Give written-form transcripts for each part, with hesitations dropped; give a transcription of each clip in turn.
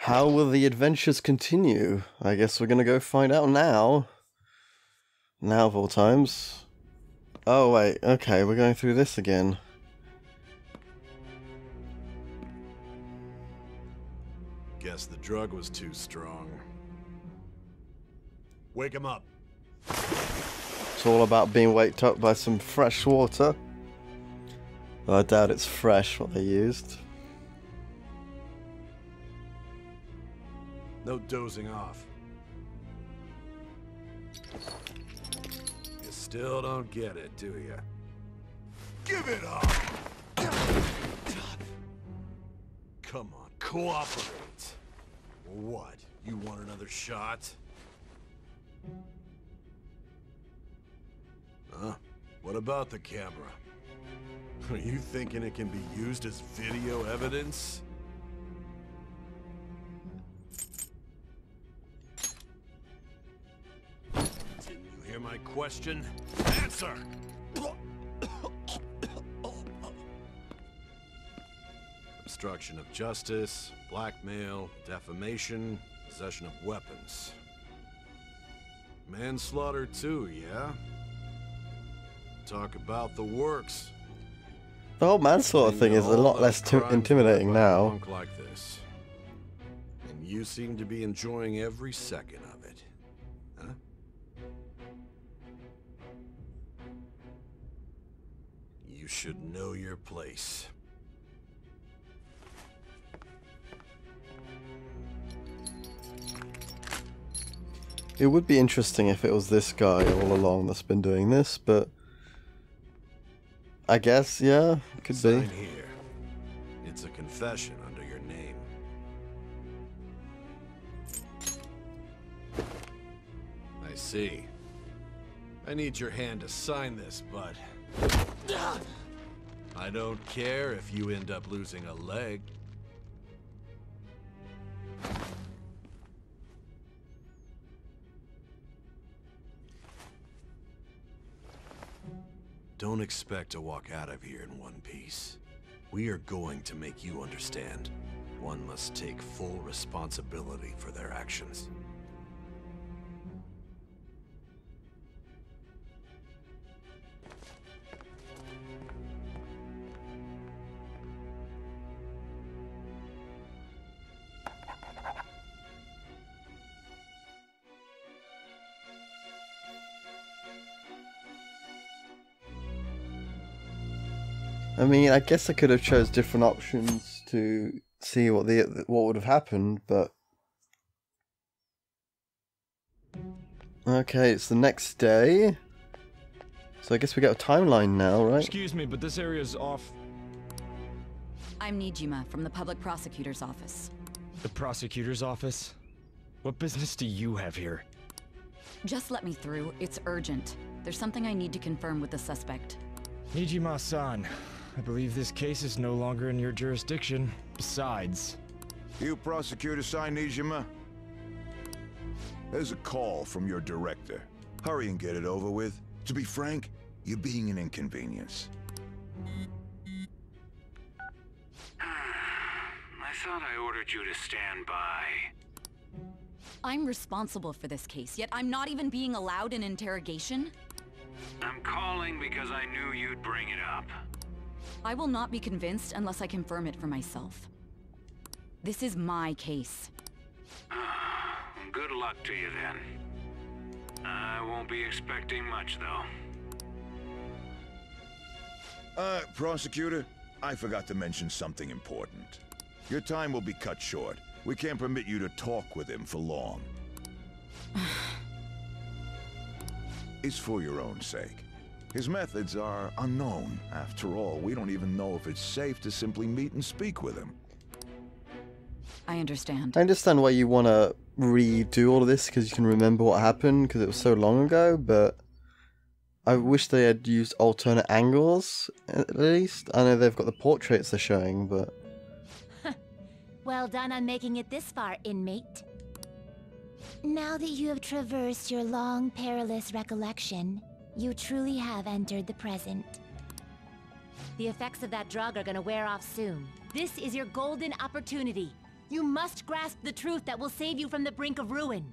How will the adventures continue? I guess we're gonna go find out now. Now of all times. Oh wait, okay, we're going through this again. Guess the drug was too strong. Wake him up. It's all about being waked up by some fresh water. Well, I doubt it's fresh what they used. No dozing off. You still don't get it, do you? Give it up! Come on, cooperate. What? You want another shot? Huh? What about the camera? Are you thinking it can be used as video evidence? Didn't you hear my question? Answer! Obstruction of justice, blackmail, defamation, possession of weapons. Manslaughter too, yeah? Talk about the works. The whole manslaughter thing is a lot less intimidating now. Like this. And you seem to be enjoying every second of it. Huh? You should know your place. It would be interesting if it was this guy all along that's been doing this, but I guess, yeah, it could Sign be. here. It's a confession under your name. I see. I need your hand to sign this, but I don't care if you end up losing a leg. Don't expect to walk out of here in one piece. We are going to make you understand. One must take full responsibility for their actions. I mean, I guess I could have chose different options to see what would have happened, but okay, it's the next day, so I guess we get a timeline now, right? Excuse me, but this area is off. I'm Nijima from the Public Prosecutor's Office. The prosecutor's office? What business do you have here? Just let me through. It's urgent. There's something I need to confirm with the suspect. Nijima-san, I believe this case is no longer in your jurisdiction. Besides... You prosecutor sign Nijima? There's a call from your director. Hurry and get it over with. To be frank, you're being an inconvenience. I thought I ordered you to stand by. I'm responsible for this case, yet I'm not even being allowed an interrogation? I'm calling because I knew you'd bring it up. I will not be convinced unless I confirm it for myself. This is my case. Good luck to you then. I won't be expecting much though. Prosecutor, I forgot to mention something important. Your time will be cut short. We can't permit you to talk with him for long. It's for your own sake. His methods are unknown. After all, we don't even know if it's safe to simply meet and speak with him. I understand. I understand why you want to redo all of this, because you can remember what happened, because it was so long ago, but I wish they had used alternate angles, at least. I know they've got the portraits they're showing, but... Well done on making it this far, inmate. Now that you have traversed your long, perilous recollection, you truly have entered the present. The effects of that drug are gonna wear off soon. This is your golden opportunity. You must grasp the truth that will save you from the brink of ruin.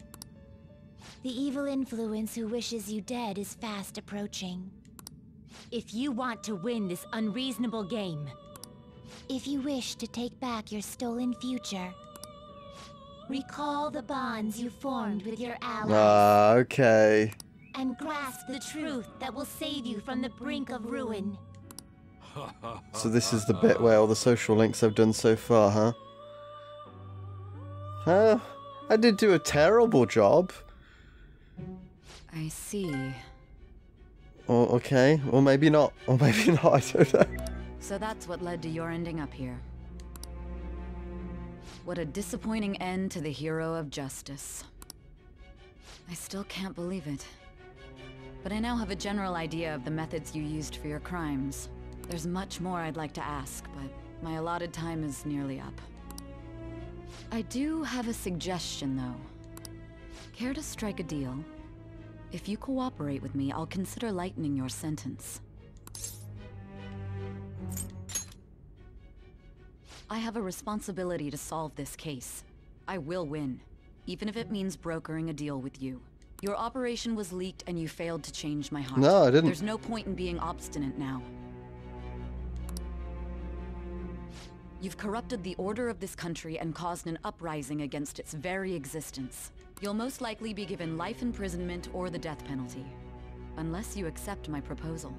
The evil influence who wishes you dead is fast approaching. If you want to win this unreasonable game, if you wish to take back your stolen future, recall the bonds you formed with your allies. Ah, okay. And grasp the truth that will save you from the brink of ruin. So this is the bit where all the social links I've done so far, huh? I did do a terrible job. I see. Or okay, or maybe not. Or maybe not, I don't know. So that's what led to your ending up here. What a disappointing end to the hero of justice. I still can't believe it. But I now have a general idea of the methods you used for your crimes. There's much more I'd like to ask, but my allotted time is nearly up. I do have a suggestion, though. Care to strike a deal? If you cooperate with me, I'll consider lightening your sentence. I have a responsibility to solve this case. I will win, even if it means brokering a deal with you. Your operation was leaked and you failed to change my heart. No, I didn't. There's no point in being obstinate now. You've corrupted the order of this country and caused an uprising against its very existence. You'll most likely be given life imprisonment or the death penalty, unless you accept my proposal.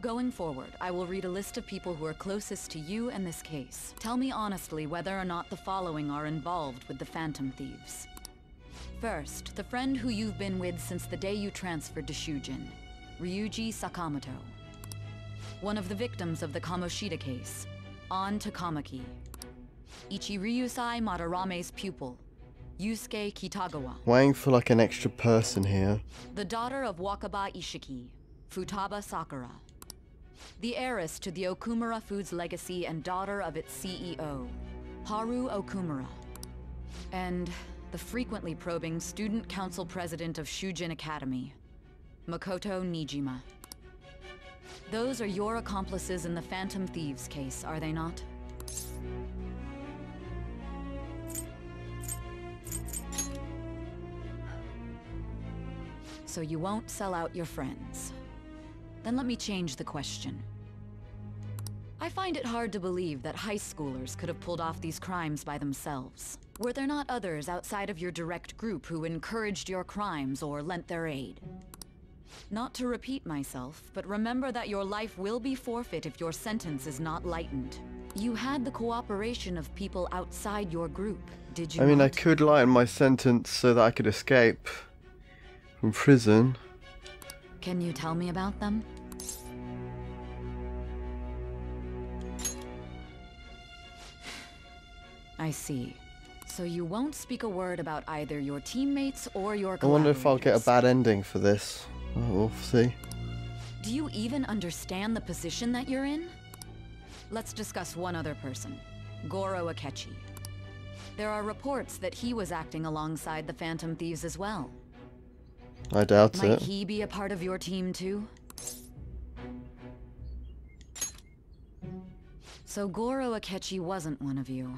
Going forward, I will read a list of people who are closest to you in this case. Tell me honestly whether or not the following are involved with the Phantom Thieves. First, the friend who you've been with since the day you transferred to Shujin, Ryuji Sakamoto. One of the victims of the Kamoshida case, An Takamaki. Ichiryusai Madarame's pupil, Yusuke Kitagawa. Waiting for like an extra person here. The daughter of Wakaba Ishiki, Futaba Sakura. The heiress to the Okumura Foods legacy and daughter of its CEO, Haru Okumura. And the frequently probing student council president of Shujin Academy, Makoto Nijima. Those are your accomplices in the Phantom Thieves case, are they not? So you won't sell out your friends. Then let me change the question. I find it hard to believe that high schoolers could have pulled off these crimes by themselves. Were there not others outside of your direct group who encouraged your crimes or lent their aid? Not to repeat myself, but remember that your life will be forfeit if your sentence is not lightened. You had the cooperation of people outside your group, did you I mean, I not? could lighten my sentence so that I could escape from prison. Can you tell me about them? I see. So you won't speak a word about either your teammates or your I wonder if I'll get a collaborators. bad ending for this. Oh, we'll see. Do you even understand the position that you're in? Let's discuss one other person, Goro Akechi. There are reports that he was acting alongside the Phantom Thieves as well. I doubt Might it. he be a part of your team too? So Goro Akechi wasn't one of you.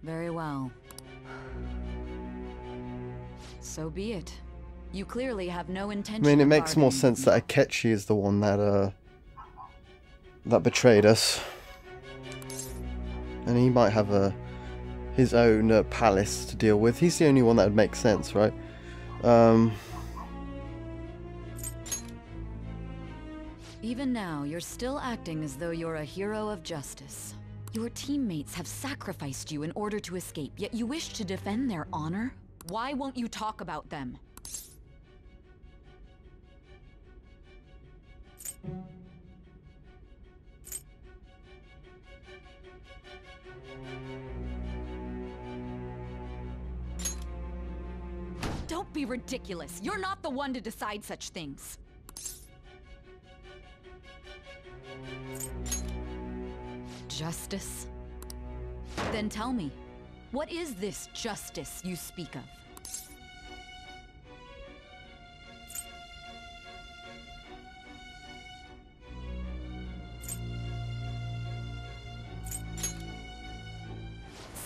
Very well. So be it. You clearly have no I intention mean, it of makes more bargaining with sense me. that Akechi is the one that betrayed us, and he might have his own palace to deal with. He's the only one that would make sense, right? Even now, you're still acting as though you're a hero of justice. Your teammates have sacrificed you in order to escape, yet you wish to defend their honor? Why won't you talk about them? Don't be ridiculous. You're not the one to decide such things. Justice? Then tell me, what is this justice you speak of?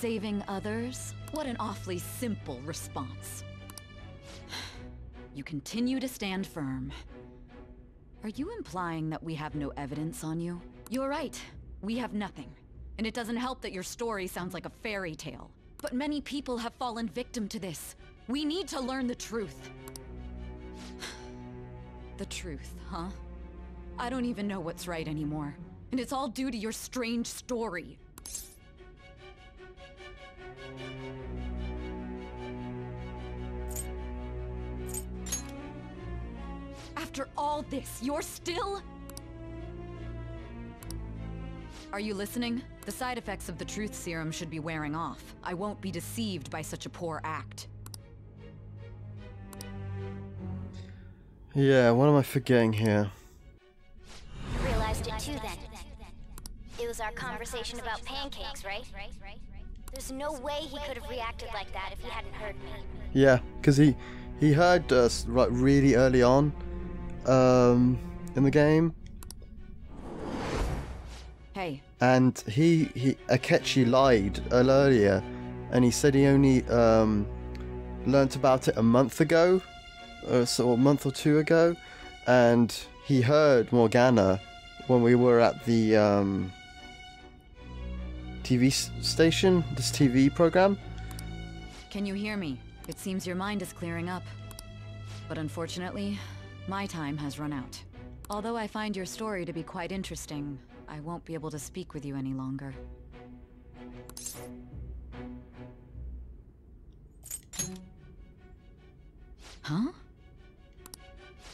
Saving others? What an awfully simple response. You continue to stand firm. Are you implying that we have no evidence on you? You're right. We have nothing. And it doesn't help that your story sounds like a fairy tale. But many people have fallen victim to this. We need to learn the truth. The truth, huh? I don't even know what's right anymore. And it's all due to your strange story. After all this, you're still... Are you listening? The side effects of the truth serum should be wearing off. I won't be deceived by such a poor act. Yeah, what am I forgetting here? You realized it too then. It was our conversation about pancakes, right? There's no way he could have reacted like that if he hadn't heard me. Yeah, because he heard us like really early on in the game. Hey. And Akechi lied earlier, and he said he only learnt about it a month ago, so a month or two ago, and he heard Morgana when we were at the TV station, this TV program. Can you hear me? It seems your mind is clearing up. But unfortunately, my time has run out. Although I find your story to be quite interesting, I won't be able to speak with you any longer. Huh?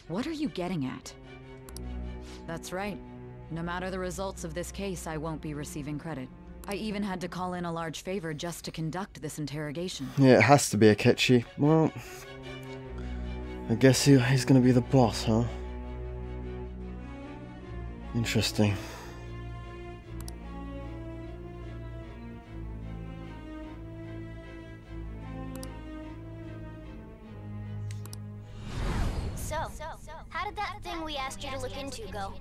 What are you getting at? That's right. No matter the results of this case, I won't be receiving credit. I even had to call in a large favor just to conduct this interrogation. Yeah, it has to be Akechi. Well, I guess he's gonna be the boss, huh? Interesting. So, how did that thing we asked you to look into go?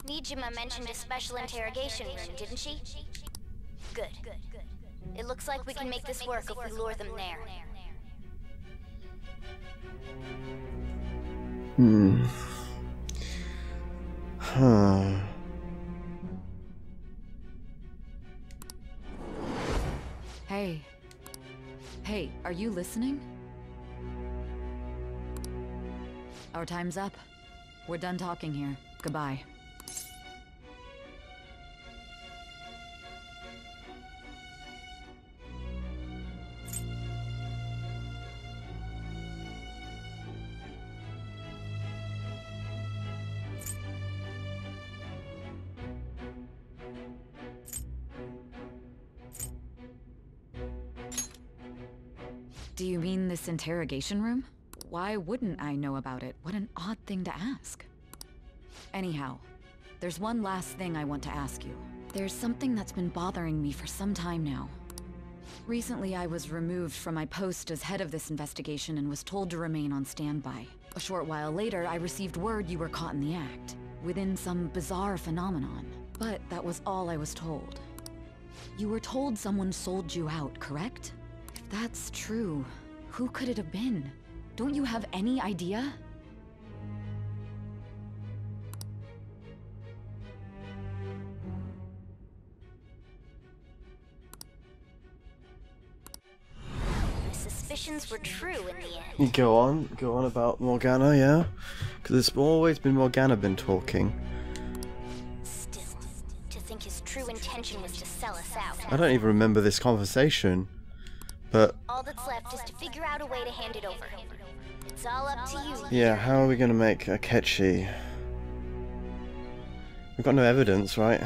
Nijima mentioned a special interrogation room, didn't she? Good. It looks like we can make this work if we lure them there. Huh. Hey. Hey, are you listening? Our time's up. We're done talking here. Goodbye. Do you mean this interrogation room? Why wouldn't I know about it? What an odd thing to ask. Anyhow, there's one last thing I want to ask you. There's something that's been bothering me for some time now. Recently, I was removed from my post as head of this investigation and was told to remain on standby. A short while later, I received word you were caught in the act, within some bizarre phenomenon. But that was all I was told. You were told someone sold you out, correct? If that's true, who could it have been? Don't you have any idea? My suspicions were true in the end. You go on about Morgana, yeah? Because it's always been Morgana been talking. Still, to think his true intention was to sell us out. I don't even remember this conversation, but All that's left is to figure out a way to hand it over. It's all up to you. yeah, how are we gonna make Akechi? We've got no evidence, right?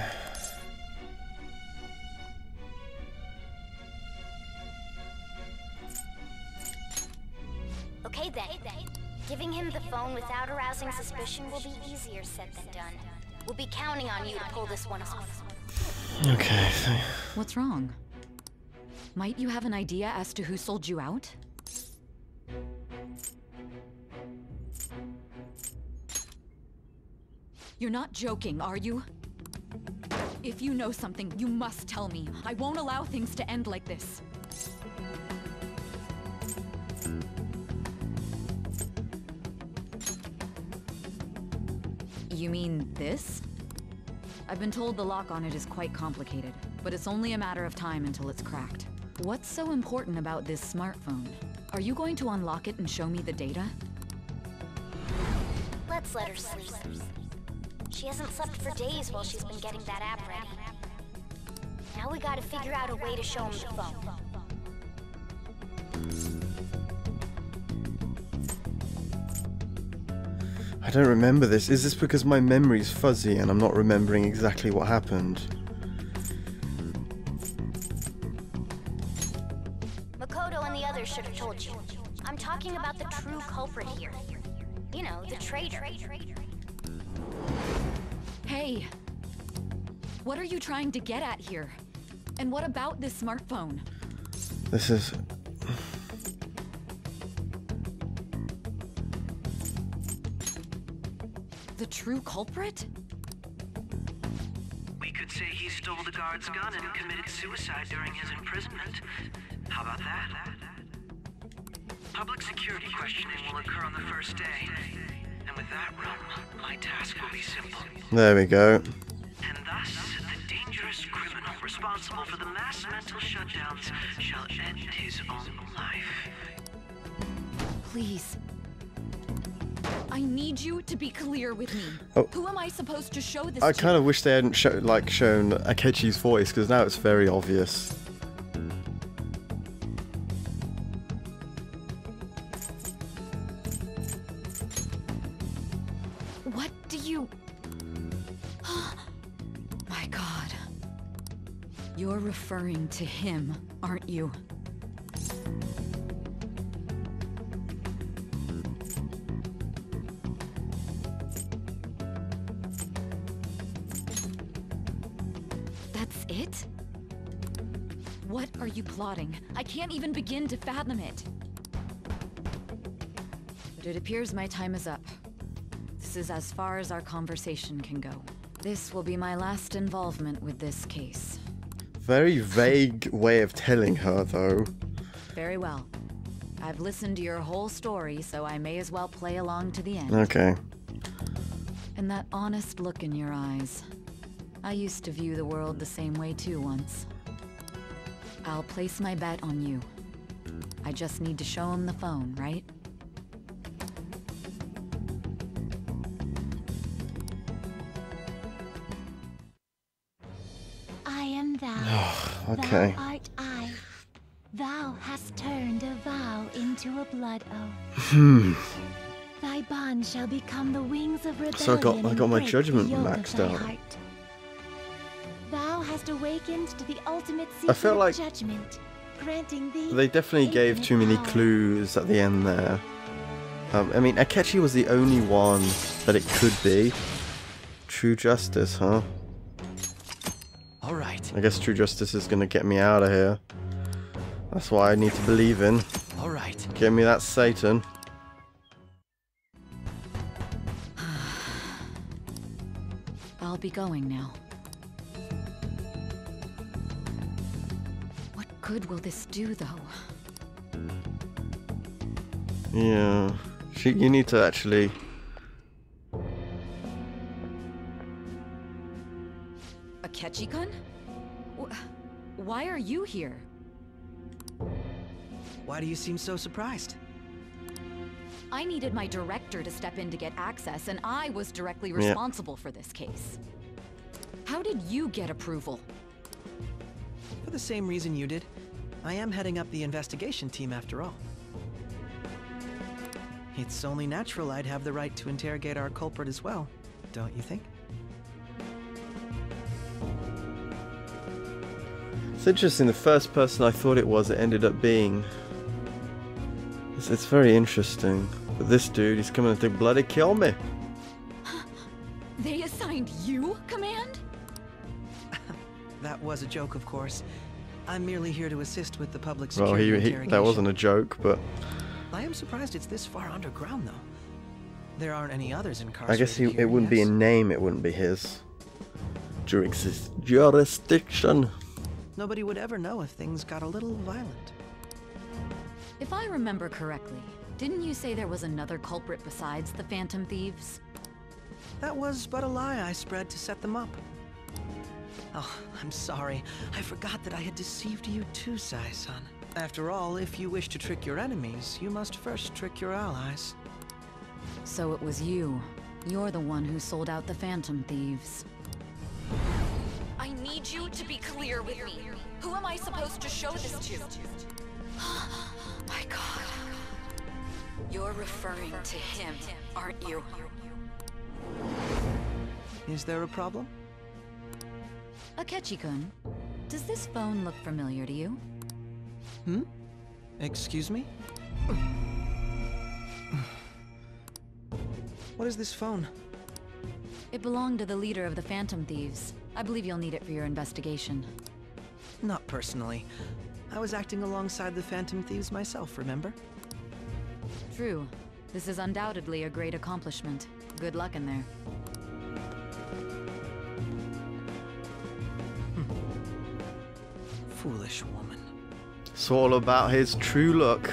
Okay then. Giving him the phone without arousing suspicion will be easier said than done. We'll be counting on you to pull this one off. Okay. What's wrong? Might you have an idea as to who sold you out? You're not joking, are you? If you know something, you must tell me. I won't allow things to end like this. You mean this? I've been told the lock on it is quite complicated, but it's only a matter of time until it's cracked. What's so important about this smartphone? Are you going to unlock it and show me the data? Let's let her sleep. She hasn't slept for days while she's been getting that app ready. Now we gotta figure out a way to show him the phone. I don't remember this. Is this because my memory's fuzzy and I'm not remembering exactly what happened? Makoto and the others should have told you. I'm talking about the true culprit here. You know, the traitor. Hey! What are you trying to get at here? And what about this smartphone? This is... The true culprit? We could say he stole the guard's gun and committed suicide during his imprisonment. How about that? Public security questioning will occur on the first day. And with that realm, my task will be simple. There we go. And thus, the dangerous criminal responsible for the mass mental shutdowns shall end his own life. Please. I need you to be clear with me. Oh. Who am I supposed to show this I to? kind of wish they hadn't shown Akechi's voice, because now it's very obvious. What do you... My God. You're referring to him, aren't you? That's it? What are you plotting? I can't even begin to fathom it. But it appears my time is up. This is as far as our conversation can go. This will be my last involvement with this case. Very vague way of telling her, though. Very well. I've listened to your whole story, so I may as well play along to the end. Okay. And that honest look in your eyes. I used to view the world the same way too once. I'll place my bet on you. I just need to show him the phone, right? I am thou. Okay. Thou art I. Thou hast turned a vow into a blood oath. Thy bond shall become the wings of rebellion. So I got my and break judgment the yoke maxed of thy out. heart. Thou hast awakened to the ultimate I secret felt like of judgment, granting thee they definitely gave too many infinite power. clues at the end there. I mean, Akechi was the only one that it could be. True Justice, huh? All right. I guess True Justice is gonna get me out of here. That's what I need to believe in. All right. Give me that Satan. I'll be going now. What good will this do, though? Yeah. You need to actually... Akechi-kun? Why are you here? Why do you seem so surprised? I needed my director to step in to get access, and I was directly Yeah. responsible for this case. How did you get approval? For the same reason you did. I am heading up the investigation team after all. It's only natural I'd have the right to interrogate our culprit as well, don't you think? It's interesting, the first person I thought it was, it ended up being... It's very interesting. But this dude, he's coming to bloody kill me. They assigned you command? That was a joke, of course. I'm merely here to assist with the public Well, security interrogation. that wasn't a joke, but... I am surprised it's this far underground, though. There aren't any others I incarcerated guess here, it wouldn't be yes? in name, it wouldn't be his. during his jurisdiction. Nobody would ever know if things got a little violent. If I remember correctly, didn't you say there was another culprit besides the Phantom Thieves? That was but a lie I spread to set them up. Oh, I'm sorry. I forgot that I had deceived you too, Sai-san. After all, if you wish to trick your enemies, you must first trick your allies. So it was you. You're the one who sold out the Phantom Thieves. I need you to be clear with me. Who am I supposed to show this to? My God. You're referring to him, aren't you? Is there a problem? Akechi-kun, does this phone look familiar to you? Hmm? Excuse me? What is this phone? It belonged to the leader of the Phantom Thieves. I believe you'll need it for your investigation. Not personally. I was acting alongside the Phantom Thieves myself, remember? True. This is undoubtedly a great accomplishment. Good luck in there. Foolish woman. It's all about his true look.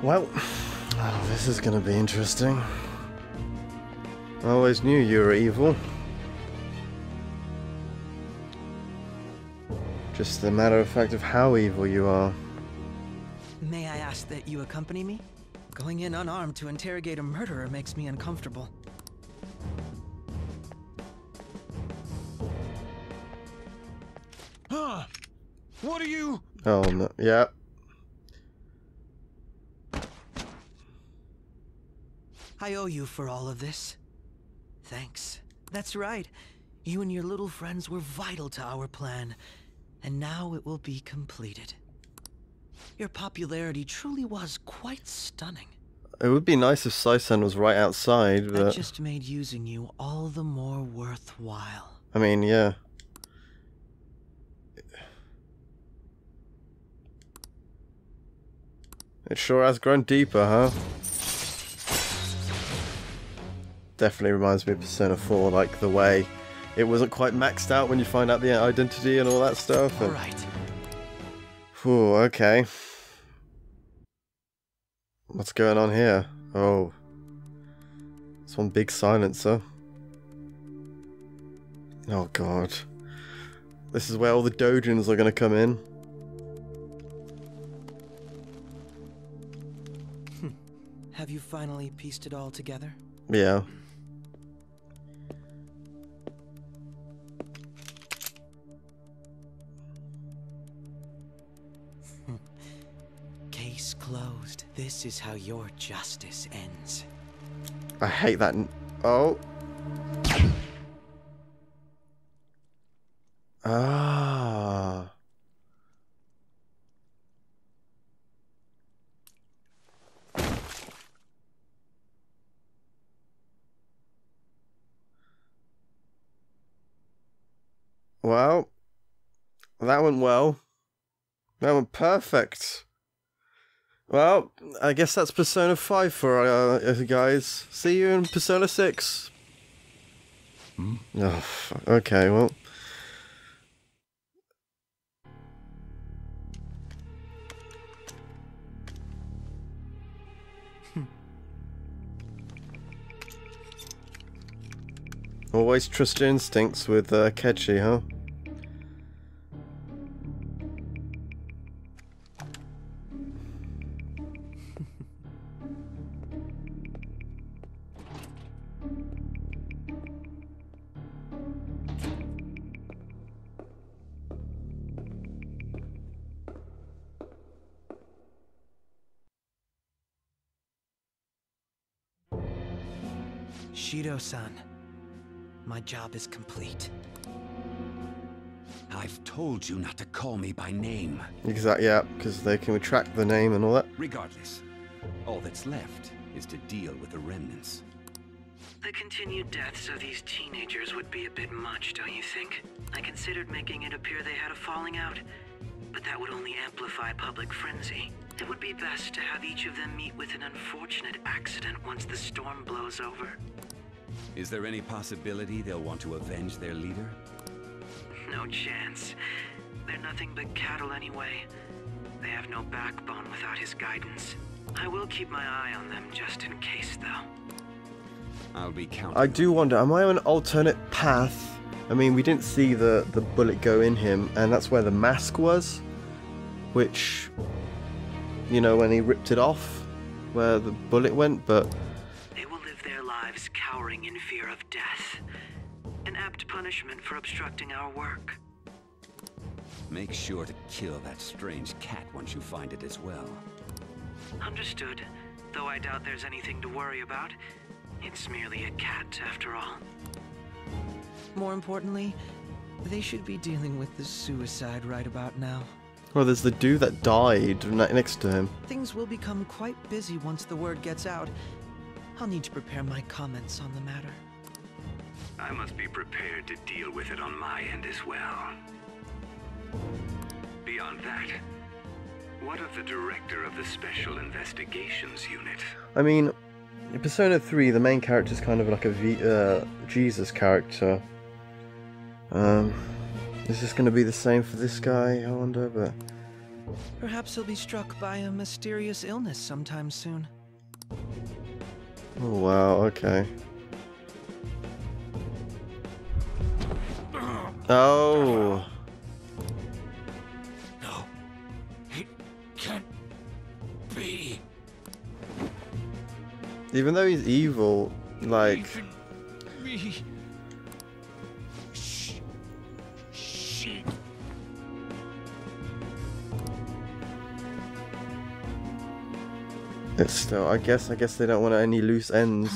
Well, this is gonna be interesting. I always knew you were evil. Just the matter of fact of how evil you are. May I ask that you accompany me? Going in unarmed to interrogate a murderer makes me uncomfortable. Huh? What are you? Oh no, yeah. I owe you for all of this. Thanks. That's right. You and your little friends were vital to our plan, and now it will be completed. Your popularity truly was quite stunning. It would be nice if Sai-san was right outside, but... That just made using you all the more worthwhile. I mean, yeah. It sure has grown deeper, huh? Definitely reminds me of Persona 4, like the way it wasn't quite maxed out when you find out the identity and all that stuff. All right. Whew, okay. What's going on here? Oh. It's one big silencer. Oh god. This is where all the dojins are going to come in. Have you finally pieced it all together? Yeah. Case closed. This is how your justice ends. I hate that. Oh. Ah. Well, that went well. That went perfect. Well, I guess that's Persona 5 for guys. See you in Persona 6. Oh, okay, well. Always trust your instincts with Akechi, huh? Shido-san, my job is complete. I've told you not to call me by name. Exactly, yeah, because they can retract the name and all that. Regardless, all that's left is to deal with the remnants. The continued deaths of these teenagers would be a bit much, don't you think? I considered making it appear they had a falling out, but that would only amplify public frenzy. It would be best to have each of them meet with an unfortunate accident once the storm blows over. Is there any possibility they'll want to avenge their leader? No chance. They're nothing but cattle anyway. They have no backbone without his guidance. I will keep my eye on them just in case, though. I'll be counting. I do wonder, am I on an alternate path? I mean, we didn't see the bullet go in him, and that's where the mask was. Which, you know, when he ripped it off, where the bullet went, but... They will live their lives cowering in fear of death. An apt punishment for obstructing our work. Make sure to kill that strange cat once you find it as well. Understood. Though I doubt there's anything to worry about. It's merely a cat, after all. More importantly, they should be dealing with the suicide right about now. Well, there's the dude that died next to him. Things will become quite busy once the word gets out. I'll need to prepare my comments on the matter. I must be prepared to deal with it on my end as well. Beyond that, what of the director of the Special Investigations Unit? I mean, in Persona 3, the main character is kind of like a Jesus character. Is this going to be the same for this guy, I wonder, but... Perhaps he'll be struck by a mysterious illness sometime soon. Oh wow, okay. Oh! No, it can't be. Even though he's evil, like... It's still, I guess they don't want any loose ends.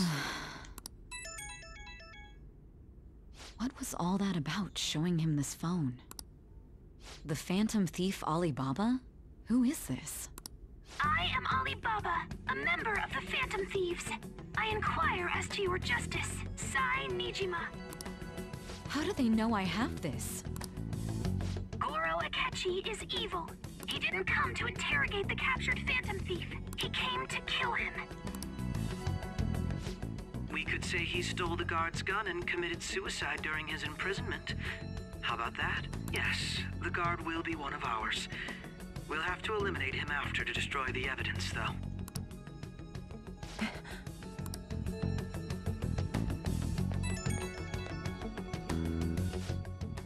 What was all that about, showing him this phone? The Phantom Thief Alibaba? Who is this? I am Alibaba, a member of the Phantom Thieves. I inquire as to your justice, Sai Nijima. How do they know I have this? Goro Akechi is evil. He didn't come to interrogate the captured Phantom Thief. He came to kill him. We could say he stole the guard's gun and committed suicide during his imprisonment. How about that? Yes, the guard will be one of ours. We'll have to eliminate him after to destroy the evidence, though.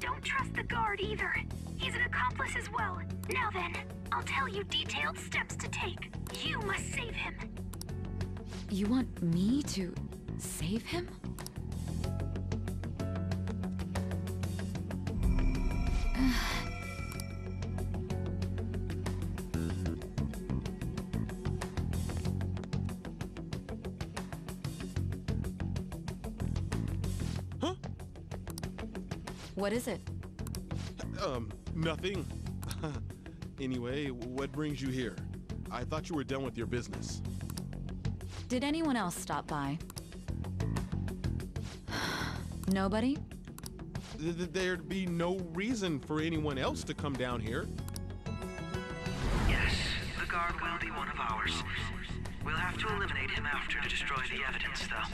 Don't trust the guard either. He's an accomplice as well. Now then, I'll tell you detailed steps to take. You must save him. You want me to save him? Huh? What is it? Nothing. Anyway, what brings you here? I thought you were done with your business. Did anyone else stop by? Nobody? There'd be no reason for anyone else to come down here. Yes, the guard will be one of ours. We'll have to eliminate him after to destroy the evidence, though.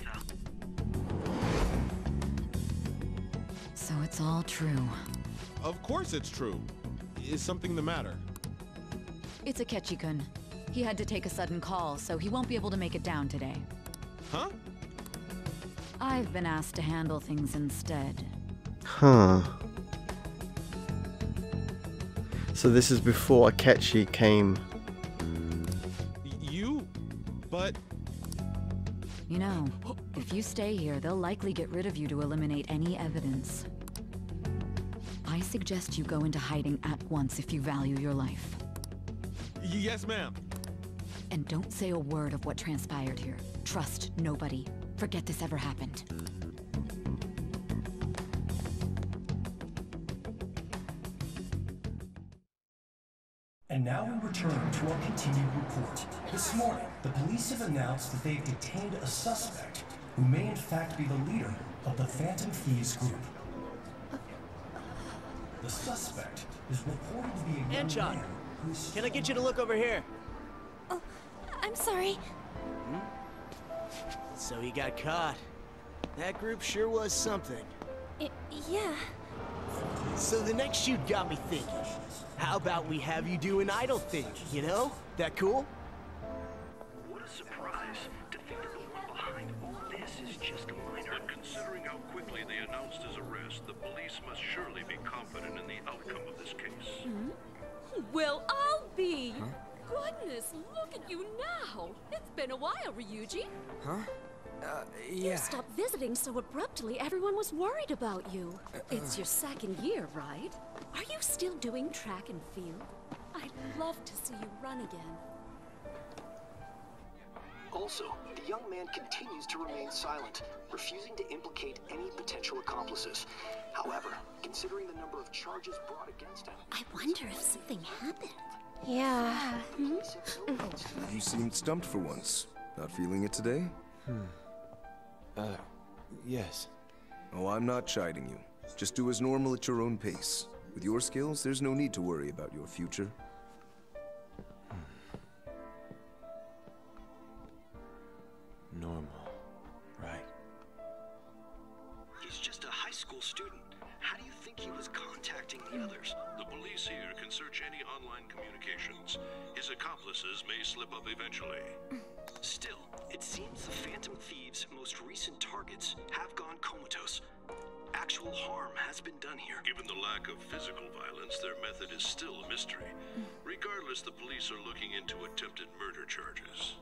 So it's all true. Of course it's true. Is something the matter? It's Akechi-kun. He had to take a sudden call, so he won't be able to make it down today. Huh? I've been asked to handle things instead. Huh. So this is before Akechi came. You? But... You know, if you stay here, they'll likely get rid of you to eliminate any evidence. I suggest you go into hiding at once if you value your life. Yes, ma'am. And don't say a word of what transpired here. Trust nobody. Forget this ever happened. And now we return to our continued report. This morning, the police have announced that they've detained a suspect who may in fact be the leader of the Phantom Thieves group. The suspect is reported to be a young Anchon, man who's... can I get you to look over here? Oh, I'm sorry. So he got caught. That group sure was something. Yeah. So the next shoot got me thinking. How about we have you do an idol thing, you know? That cool? What a surprise to think that the one behind all this is just a minor. But considering how quickly they announced his arrest, the police must surely be confident in the outcome of this case. Well, I'll be. Goodness, look at you now. It's been a while, Ryuji. Huh? You stopped visiting so abruptly, everyone was worried about you. It's your second year, right? Are you still doing track and field? I'd love to see you run again. Also, the young man continues to remain silent, refusing to implicate any potential accomplices. However, considering the number of charges brought against him... I wonder if something happened. Yeah. You seemed stumped for once. Not feeling it today? Yes. Oh, I'm not chiding you. Just do as normal at your own pace. With your skills, there's no need to worry about your future. Normal. Right. He's just a high school student. How do you think he was contacting the others? The police here can search any online communications. His accomplices may slip up eventually. Still, it seems the Phantom Thieves' most recent targets have gone comatose. Actual harm has been done here. Given the lack of physical violence, their method is still a mystery. Regardless, the police are looking into attempted murder charges.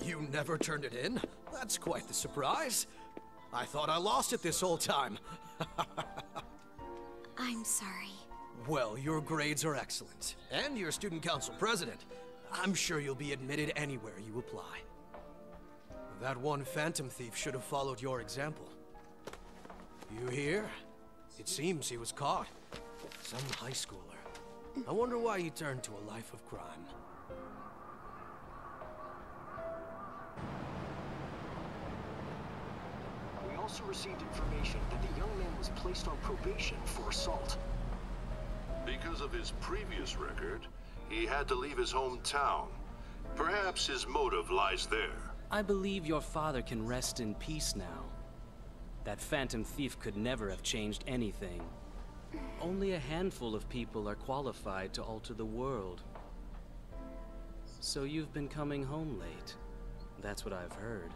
You never turned it in? That's quite the surprise. I thought I lost it this whole time. I'm sorry. Well, your grades are excellent. And you're student council president. I'm sure you'll be admitted anywhere you apply. That one Phantom Thief should have followed your example. You hear? It seems he was caught. Some high schooler. I wonder why he turned to a life of crime. We also received information that the young man was placed on probation for assault. Because of his previous record, he had to leave his hometown. Perhaps his motive lies there. I believe your father can rest in peace now. That Phantom Thief could never have changed anything. Only a handful of people are qualified to alter the world. So you've been coming home late. That's what I've heard.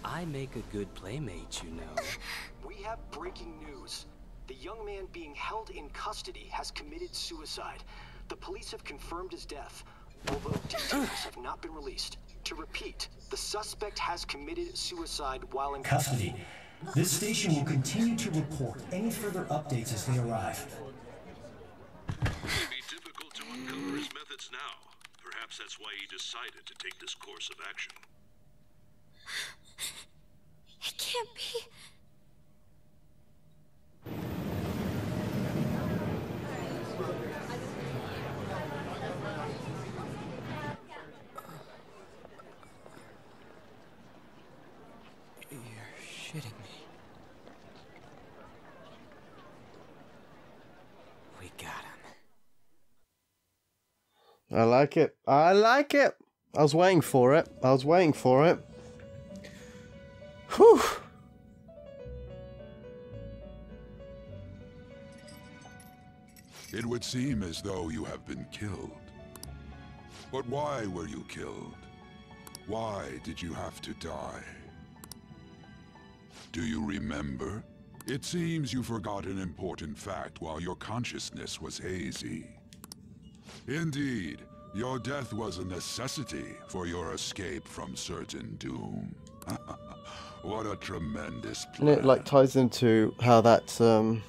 I make a good playmate, you know. We have breaking news. The young man being held in custody has committed suicide. The police have confirmed his death, although details have not been released. To repeat, the suspect has committed suicide while in Custody. This station will continue to report any further updates as they arrive. It would be difficult to uncover his methods now. Perhaps that's why he decided to take this course of action. It can't be. Shitting me. We got him. I like it. I like it. I was waiting for it. I was waiting for it. Whew. It would seem as though you have been killed. But why were you killed? Why did you have to die? Do you remember? It seems you forgot an important fact while your consciousness was hazy. Indeed, your death was a necessity for your escape from certain doom. What a tremendous And it like ties into how that the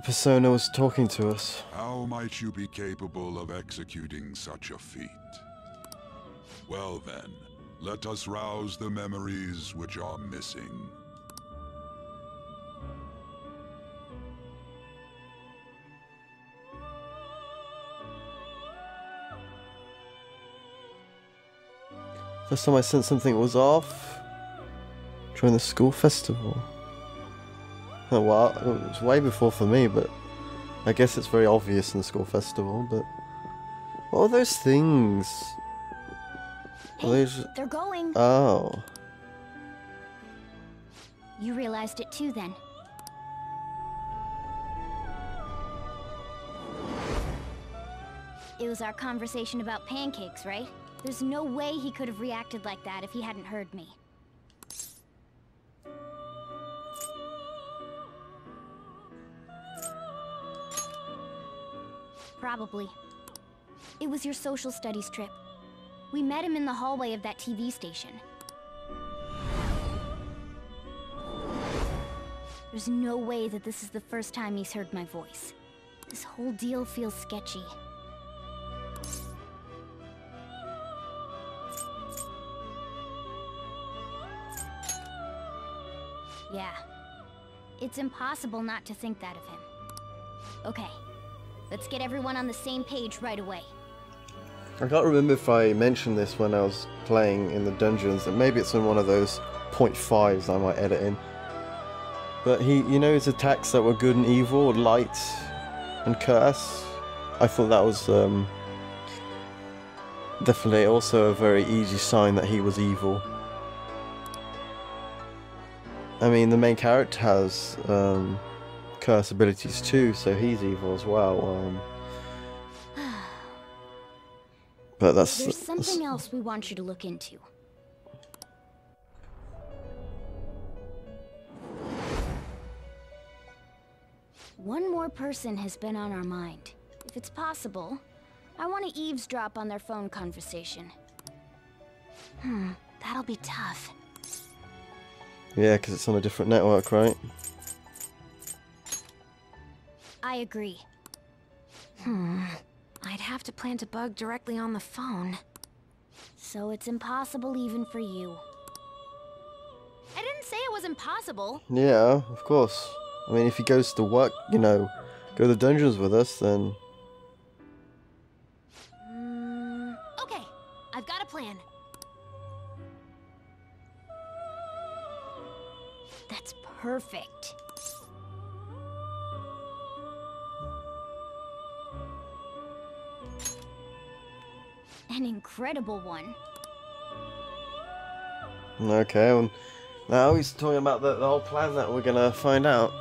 persona was talking to us. How might you be capable of executing such a feat? Well then, let us rouse the memories which are missing. First time I sensed something was off during the school festival. Oh well, it was way before for me, but I guess it's very obvious in the school festival, but what are those things? Hey, they're going. Oh. You realized it too, then. It was our conversation about pancakes, right? There's no way he could have reacted like that if he hadn't heard me. Probably. It was your social studies trip. We met him in the hallway of that TV station. There's no way that this is the first time he's heard my voice. This whole deal feels sketchy. Yeah. It's impossible not to think that of him. Okay. Let's get everyone on the same page right away. I can't remember if I mentioned this when I was playing in the dungeons, and maybe it's in one of those 0.5s I might edit in. But you know his attacks that were good and evil, light and curse? I thought that was definitely also a very easy sign that he was evil. I mean, the main character has curse abilities too, so he's evil as well. But there's something else we want you to look into. One more person has been on our mind. If it's possible, I want to eavesdrop on their phone conversation. That'll be tough. Yeah, because it's on a different network, right? I agree. I'd have to plant a bug directly on the phone. So it's impossible even for you. I didn't say it was impossible. Yeah, of course. I mean, if he goes to work, you know, go to the dungeons with us, then... Okay, I've got a plan. That's perfect. An incredible one. Okay, well, now he's talking about the whole plan that we're gonna find out.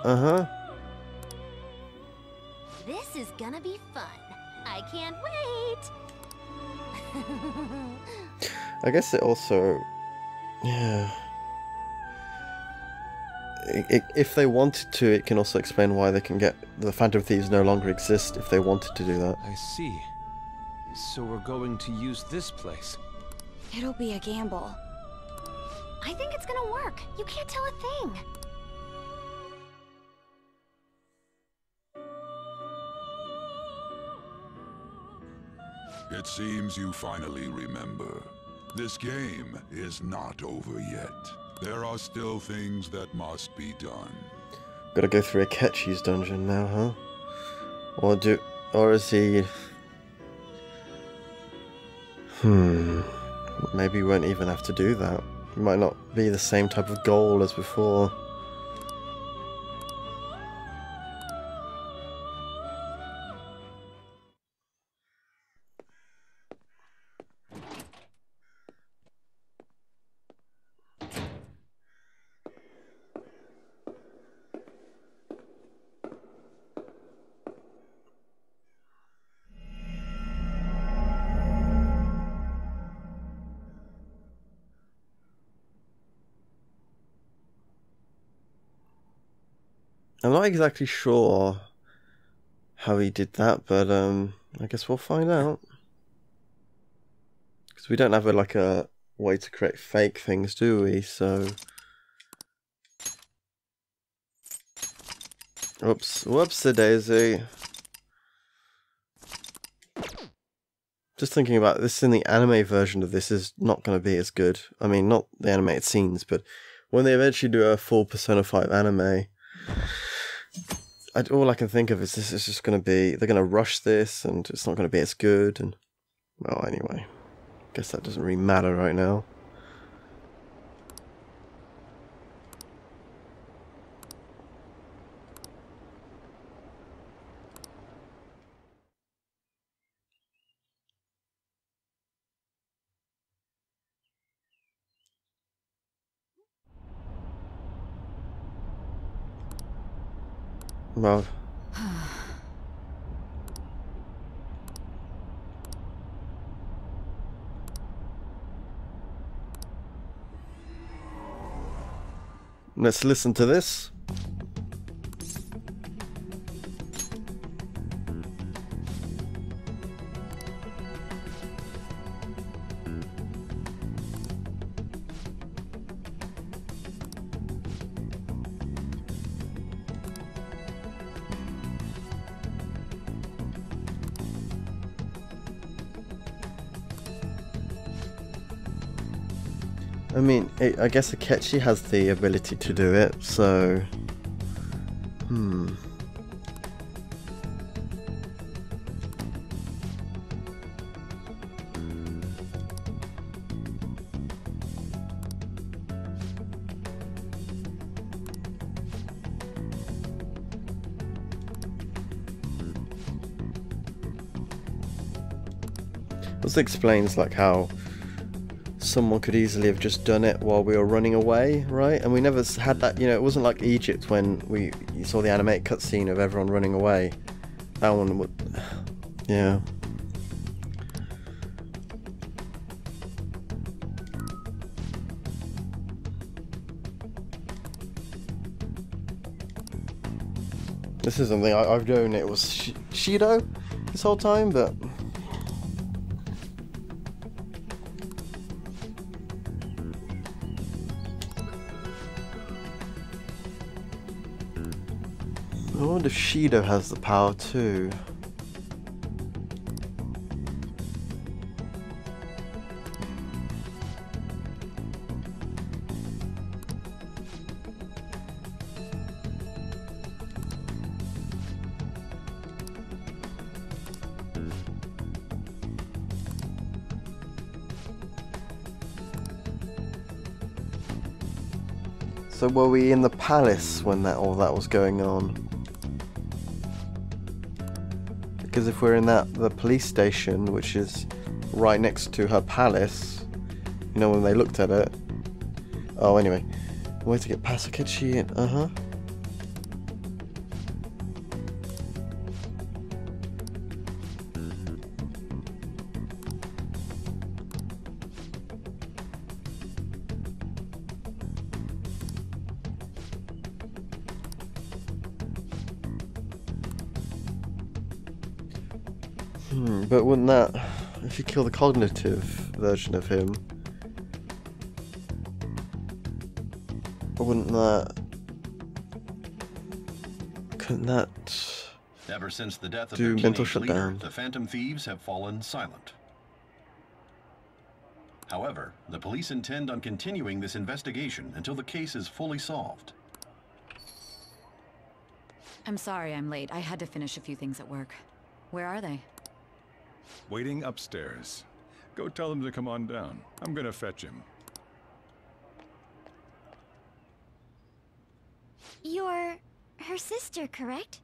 This is gonna be fun. I can't wait. I guess it also... Yeah... If they wanted to, it can also explain why they can get... The Phantom Thieves no longer exist if they wanted to do that. I see. So we're going to use this place. It'll be a gamble. I think it's gonna work. You can't tell a thing. It seems you finally remember. This game is not over yet. There are still things that must be done. Gotta go through Akechi's dungeon now, huh? Or is he... Maybe we won't even have to do that. It might not be the same type of goal as before. I'm not exactly sure how he did that, but I guess we'll find out. Because we don't have a way to create fake things, do we? So... Oops. Whoopsie-daisy. Just thinking about this, in the anime version of this is not going to be as good. I mean, not the animated scenes, but when they eventually do a full Persona 5 anime... all I can think of is this is just going to be... They're going to rush this, and it's not going to be as good, and... Well, anyway. Guess that doesn't really matter right now. Well. Let's listen to this. I mean, I guess Akechi has the ability to do it, so... This explains like how someone could easily have just done it while we were running away, right? And we never had that, you know, it wasn't like Egypt when you saw the animated cutscene of everyone running away. That one would... yeah. This is something I've known it was Shido this whole time, but... I wonder if Shido has the power too. So were we in the palace when all that was going on? Because if we're in the police station, which is right next to her palace, you know, when they looked at it. Oh, anyway, way to get past Akechi and But wouldn't that, if you kill the cognitive version of him, wouldn't that, couldn't that Ever since the death of do their mental teenage leader, shutdown? the Phantom Thieves have fallen silent. However, the police intend on continuing this investigation until the case is fully solved. I'm sorry I'm late. I had to finish a few things at work. Where are they? Waiting upstairs. Go tell him to come on down. I'm gonna fetch him. You're her sister, correct?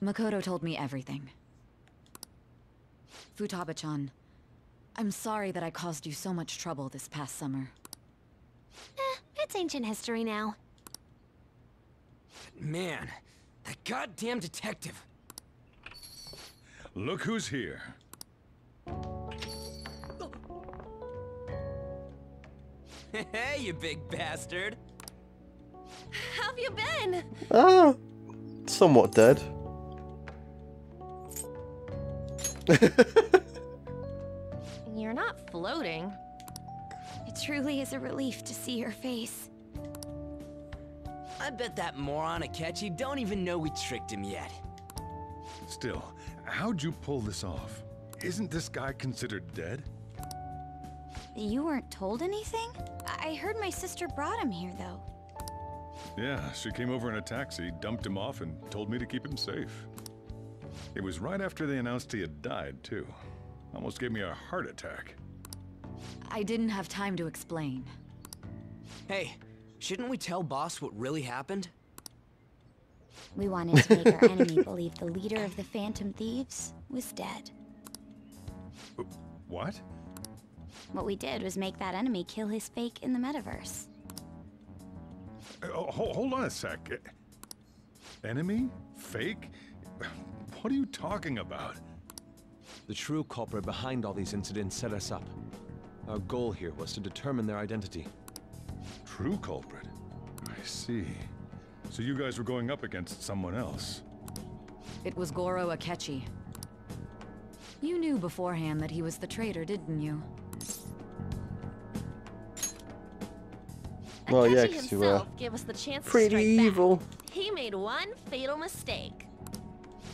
Makoto told me everything. Futaba-chan, I'm sorry that I caused you so much trouble this past summer. It's ancient history now. Man, that goddamn detective. Look who's here. Hey, you big bastard. How have you been? Somewhat dead. You're not floating. It truly is a relief to see your face. I bet that moron Akechi don't even know we tricked him yet. Still, how'd you pull this off? Isn't this guy considered dead? You weren't told anything? I heard my sister brought him here, though. Yeah, she came over in a taxi, dumped him off, and told me to keep him safe. It was right after they announced he had died, too. Almost gave me a heart attack. I didn't have time to explain. Hey, shouldn't we tell boss what really happened? We wanted to make our enemy believe the leader of the Phantom Thieves was dead. What? What we did was make that enemy kill his fake in the metaverse. Hold on a sec. Enemy? Fake? What are you talking about? The true culprit behind all these incidents set us up. Our goal here was to determine their identity. True culprit? I see. So you guys were going up against someone else? It was Goro Akechi. You knew beforehand that he was the traitor, didn't you? Well, yeah, Akechi because you were himself gave us the chance to pretty strike evil. back. He made one fatal mistake.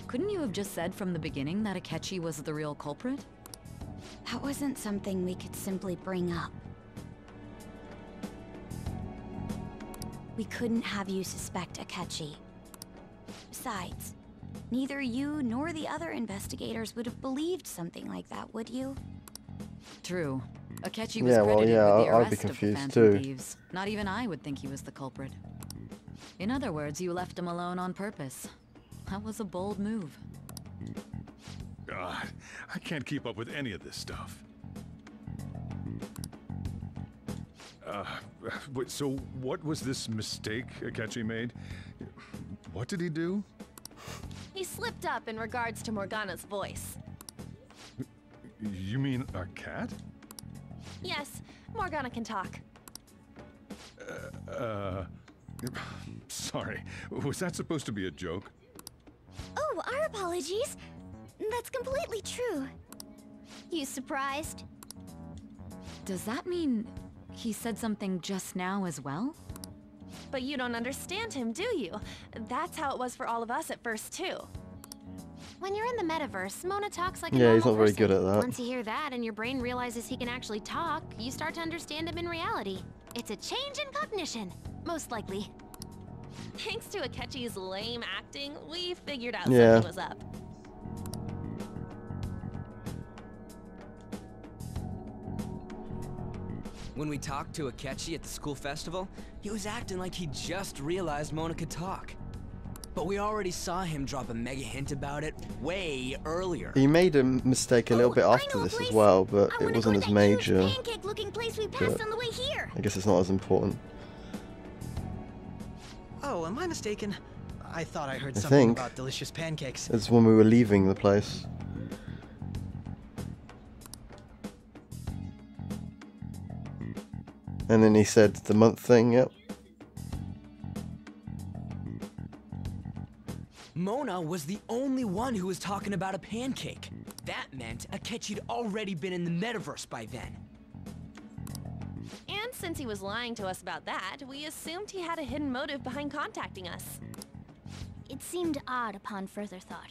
Couldn't you have just said from the beginning that Akechi was the real culprit? That wasn't something we could simply bring up. We couldn't have you suspect Akechi. Besides, neither you nor the other investigators would have believed something like that, would you? True. Akechi was Yeah, well, credited yeah, with the I'd be arrest of the confused Phantom too. Thieves. Not even I would think he was the culprit. In other words, you left him alone on purpose. That was a bold move. God, I can't keep up with any of this stuff. So what was this mistake Akechi made? What did he do? He slipped up in regards to Morgana's voice. You mean a cat? Yes, Morgana can talk. Sorry. Was that supposed to be a joke? Oh, our apologies. That's completely true. You surprised? Does that mean he said something just now as well? But you don't understand him, do you? That's how it was for all of us at first, too. When you're in the metaverse, Mona talks like a Yeah, he's normal not very person. good at that. Once you hear that and your brain realizes he can actually talk, you start to understand him in reality. It's a change in cognition, most likely. Thanks to Akechi's lame acting, we figured out Yeah. something was up. When we talked to Akechi at the school festival, he was acting like he just realized Mona could talk. But we already saw him drop a mega hint about it way earlier. He made a mistake a little bit after this as well, but it wasn't as major. Pancake-looking place we passed But on the way here. I guess it's not as important. Oh, am I mistaken? I thought I heard I something think. about delicious pancakes. It's when we were leaving the place. And then he said the month thing, yep. Mona was the only one who was talking about a pancake. That meant Akechi'd already been in the metaverse by then. And since he was lying to us about that, we assumed he had a hidden motive behind contacting us. It seemed odd upon further thought.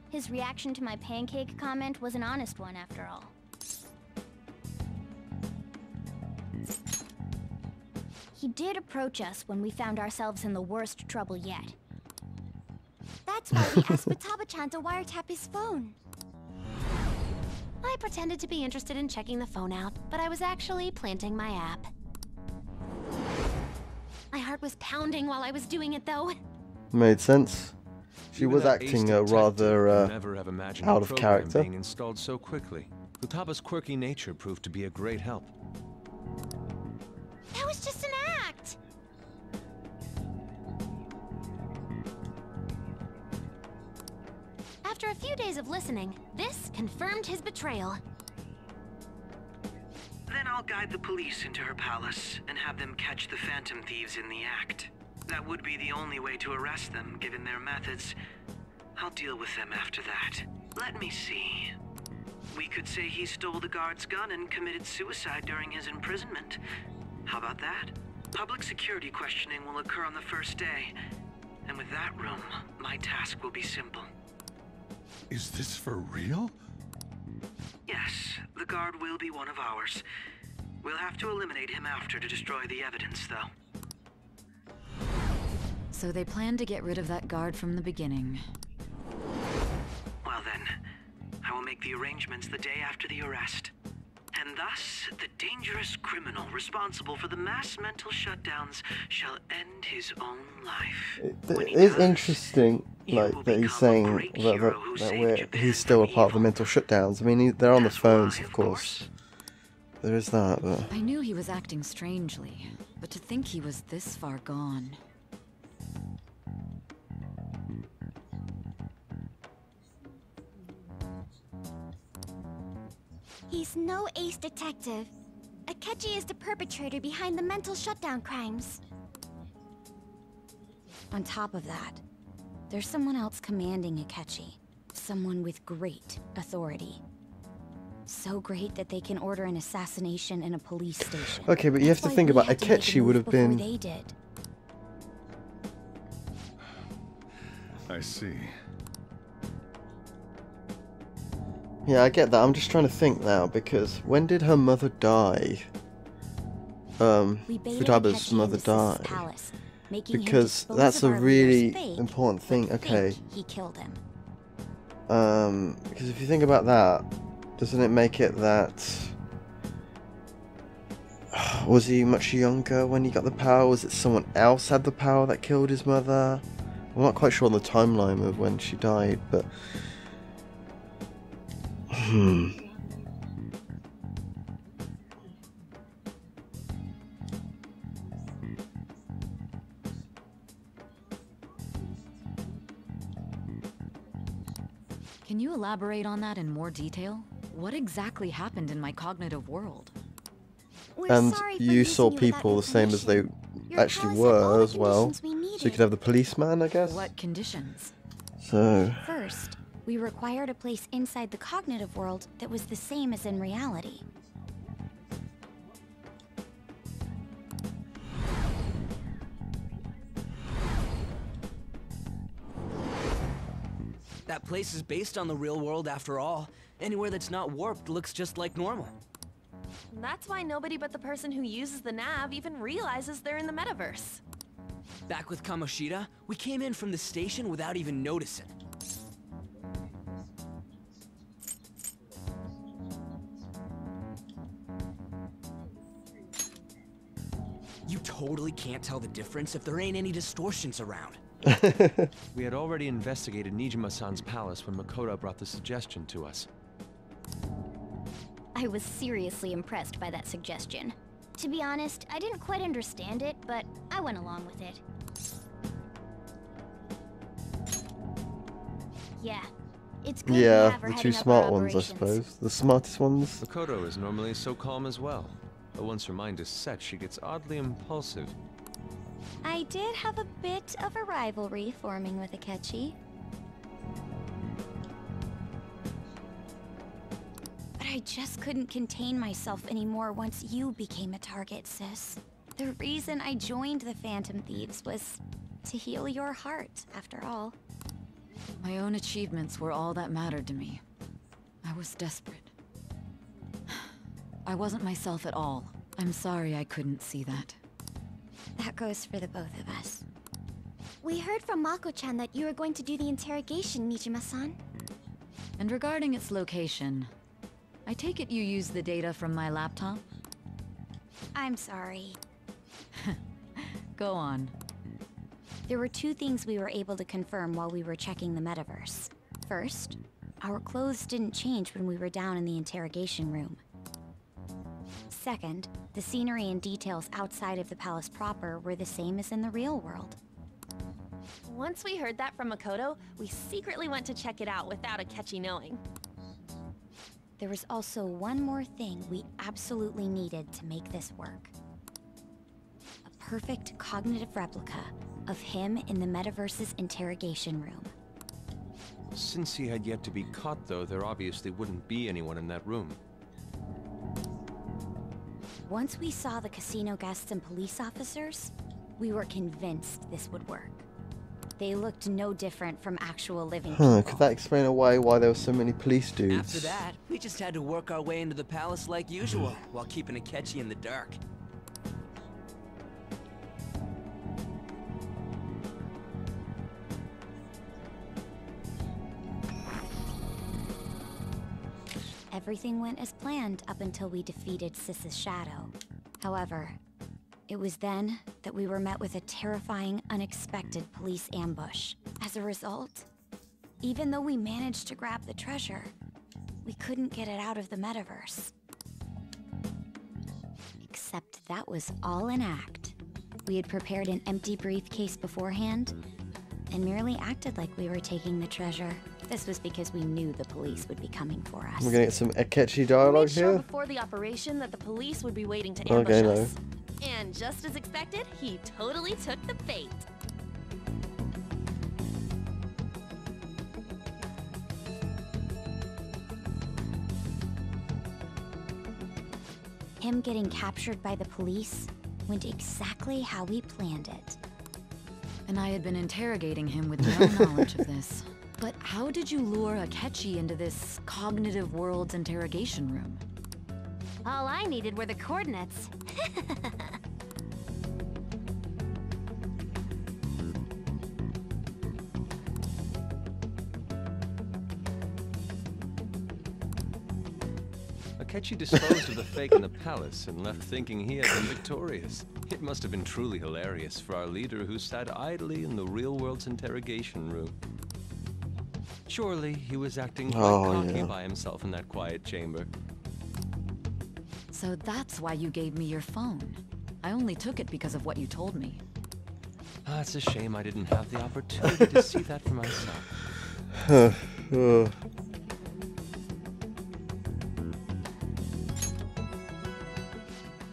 His reaction to my pancake comment was an honest one after all. He did approach us when we found ourselves in the worst trouble yet. That's why we asked Futaba-chan to wiretap his phone. I pretended to be interested in checking the phone out, but I was actually planting my app. My heart was pounding while I was doing it, though. Made sense. She Even was that acting ace detective rather would never have imagined out a of program character. being installed so quickly. Futaba's quirky nature proved to be a great help. That was just an act! After a few days of listening, this confirmed his betrayal. Then I'll guide the police into her palace and have them catch the Phantom Thieves in the act. That would be the only way to arrest them, given their methods. I'll deal with them after that. Let me see. We could say he stole the guard's gun and committed suicide during his imprisonment. How about that? Public security questioning will occur on the first day. And with that room, my task will be simple. Is this for real? Yes, the guard will be one of ours. We'll have to eliminate him after to destroy the evidence, though. So they planned to get rid of that guard from the beginning. Well then, I will make the arrangements the day after the arrest. And thus, the dangerous criminal responsible for the mass mental shutdowns shall end his own life. It is interesting, like, that he's saying that he's still a part of the mental shutdowns. I mean, they're on the phones, of course. There is that, but... I knew he was acting strangely, but to think he was this far gone. He's no ace detective. Akechi is the perpetrator behind the mental shutdown crimes. On top of that, there's someone else commanding Akechi. Someone with great authority. So great that they can order an assassination in a police station. Okay, but you have to think about Akechi would have been... They did. I see. Yeah, I get that. I'm just trying to think now, because when did her mother die? Futaba's mother died. Palace, because that's a really important thing. Okay. He killed him. Because if you think about that, doesn't it make it that... Was he much younger when he got the power? Was it someone else had the power that killed his mother? I'm not quite sure on the timeline of when she died, but... Can you elaborate on that in more detail? What exactly happened in my cognitive world? And you saw people the same as they actually were as well. So you could have the policeman, I guess? What conditions? So... First, we required a place inside the cognitive world that was the same as in reality. That place is based on the real world after all. Anywhere that's not warped looks just like normal. That's why nobody but the person who uses the nav even realizes they're in the metaverse. Back with Kamoshida, we came in from the station without even noticing. You totally can't tell the difference if there ain't any distortions around. We had already investigated Nijima-san's palace when Makoto brought the suggestion to us. I was seriously impressed by that suggestion. To be honest, I didn't quite understand it, but I went along with it. Yeah, it's good yeah, to have her the two heading up smart our ones, I operations. suppose. The smartest ones. Makoto is normally so calm as well, but once her mind is set, she gets oddly impulsive. I did have a bit of a rivalry forming with Akechi. But I just couldn't contain myself anymore once you became a target, sis. The reason I joined the Phantom Thieves was to heal your heart, after all. My own achievements were all that mattered to me. I was desperate. I wasn't myself at all. I'm sorry I couldn't see that. That goes for the both of us. We heard from Mako-chan that you were going to do the interrogation, Nijima-san. And regarding its location, I take it you used the data from my laptop? I'm sorry. Go on. There were two things we were able to confirm while we were checking the metaverse. First, our clothes didn't change when we were down in the interrogation room. Second, the scenery and details outside of the palace proper were the same as in the real world. Once we heard that from Makoto, we secretly went to check it out without Akechi knowing. There was also one more thing we absolutely needed to make this work. A perfect cognitive replica of him in the metaverse's interrogation room. Since he had yet to be caught, though, there obviously wouldn't be anyone in that room. Once we saw the casino guests and police officers, we were convinced this would work. They looked no different from actual living people. Could that explain away why there were so many police dudes? After that, we just had to work our way into the palace like usual, while keeping Akechi in the dark. Everything went as planned up until we defeated Sis's shadow. However, it was then that we were met with a terrifying, unexpected police ambush. As a result, even though we managed to grab the treasure, we couldn't get it out of the metaverse. Except that was all an act. We had prepared an empty briefcase beforehand, and merely acted like we were taking the treasure. This was because we knew the police would be coming for us. We're gonna get some Akechi We dialogue made sure here. before the operation that the police would be waiting to Okay, ambush no. us. And just as expected, he totally took the bait. Him getting captured by the police went exactly how we planned it. And I had been interrogating him with no knowledge of this. But how did you lure Akechi into this cognitive world's interrogation room? All I needed were the coordinates. Akechi disposed of the fake in the palace and left thinking he had been victorious. It must have been truly hilarious for our leader who sat idly in the real world's interrogation room. Surely he was acting quite cocky by himself in that quiet chamber. So that's why you gave me your phone. I only took it because of what you told me. Ah, it's a shame I didn't have the opportunity to see that for myself.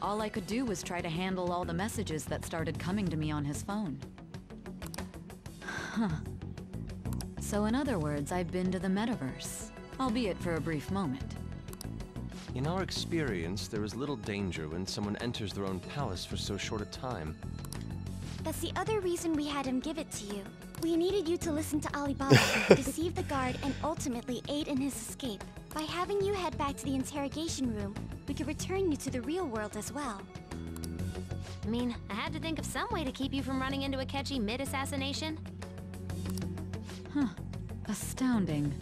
All I could do was try to handle all the messages that started coming to me on his phone. Huh. So in other words, I've been to the metaverse, albeit for a brief moment. In our experience, there is little danger when someone enters their own palace for so short a time. That's the other reason we had him give it to you. We needed you to listen to Alibaba, deceive the guard, and ultimately aid in his escape. By having you head back to the interrogation room, we could return you to the real world as well. I mean, I had to think of some way to keep you from running into Akechi mid-assassination. Huh. Astounding.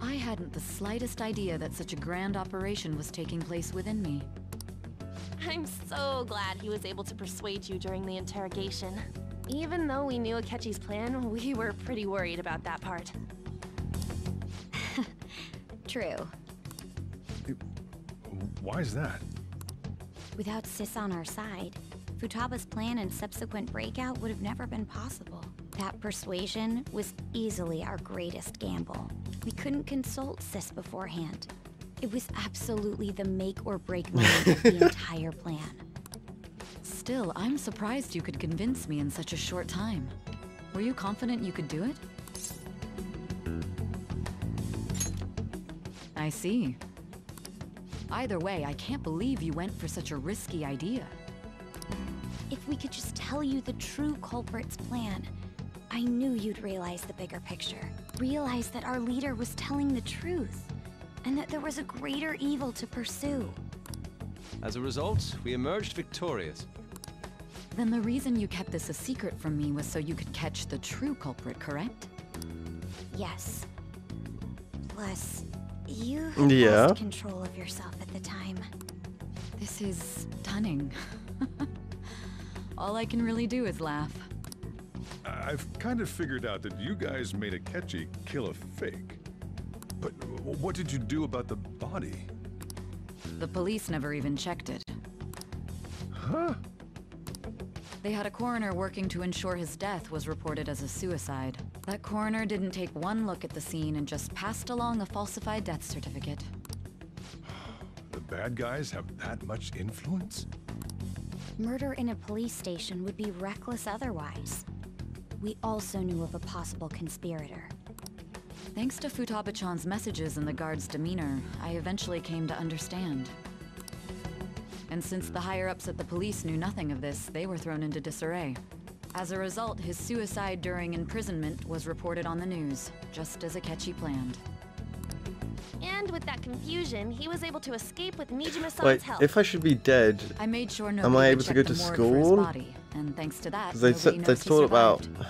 I hadn't the slightest idea that such a grand operation was taking place within me. I'm so glad he was able to persuade you during the interrogation. Even though we knew Akechi's plan, we were pretty worried about that part. True. Why is that? Without Sis on our side, Futaba's plan and subsequent breakout would have never been possible. That persuasion was easily our greatest gamble. We couldn't consult Sis beforehand. It was absolutely the make or break moment of the entire plan. Still, I'm surprised you could convince me in such a short time. Were you confident you could do it? I see. Either way, I can't believe you went for such a risky idea. If we could just tell you the true culprit's plan, I knew you'd realize the bigger picture. Realize that our leader was telling the truth, and that there was a greater evil to pursue. As a result, we emerged victorious. Then the reason you kept this a secret from me was so you could catch the true culprit, correct? Yes. Plus, you had lost control of yourself at the time. This is stunning. All I can really do is laugh. I've kind of figured out that you guys made Akechi kill a fake. But what did you do about the body? The police never even checked it. Huh? They had a coroner working to ensure his death was reported as a suicide. That coroner didn't take one look at the scene and just passed along a falsified death certificate. The bad guys have that much influence? Murder in a police station would be reckless otherwise. We also knew of a possible conspirator. Thanks to Futaba-chan's messages and the guard's demeanor, I eventually came to understand. And since the higher-ups at the police knew nothing of this, they were thrown into disarray. As a result, his suicide during imprisonment was reported on the news, just as Akechi planned. And with that confusion, he was able to escape with Mijima-san's Wait, help. if I should be dead, I made sure am I nobody able would to go check to the morgue for his school? body, and thanks to that, Because nobody they knows he thought about... survived.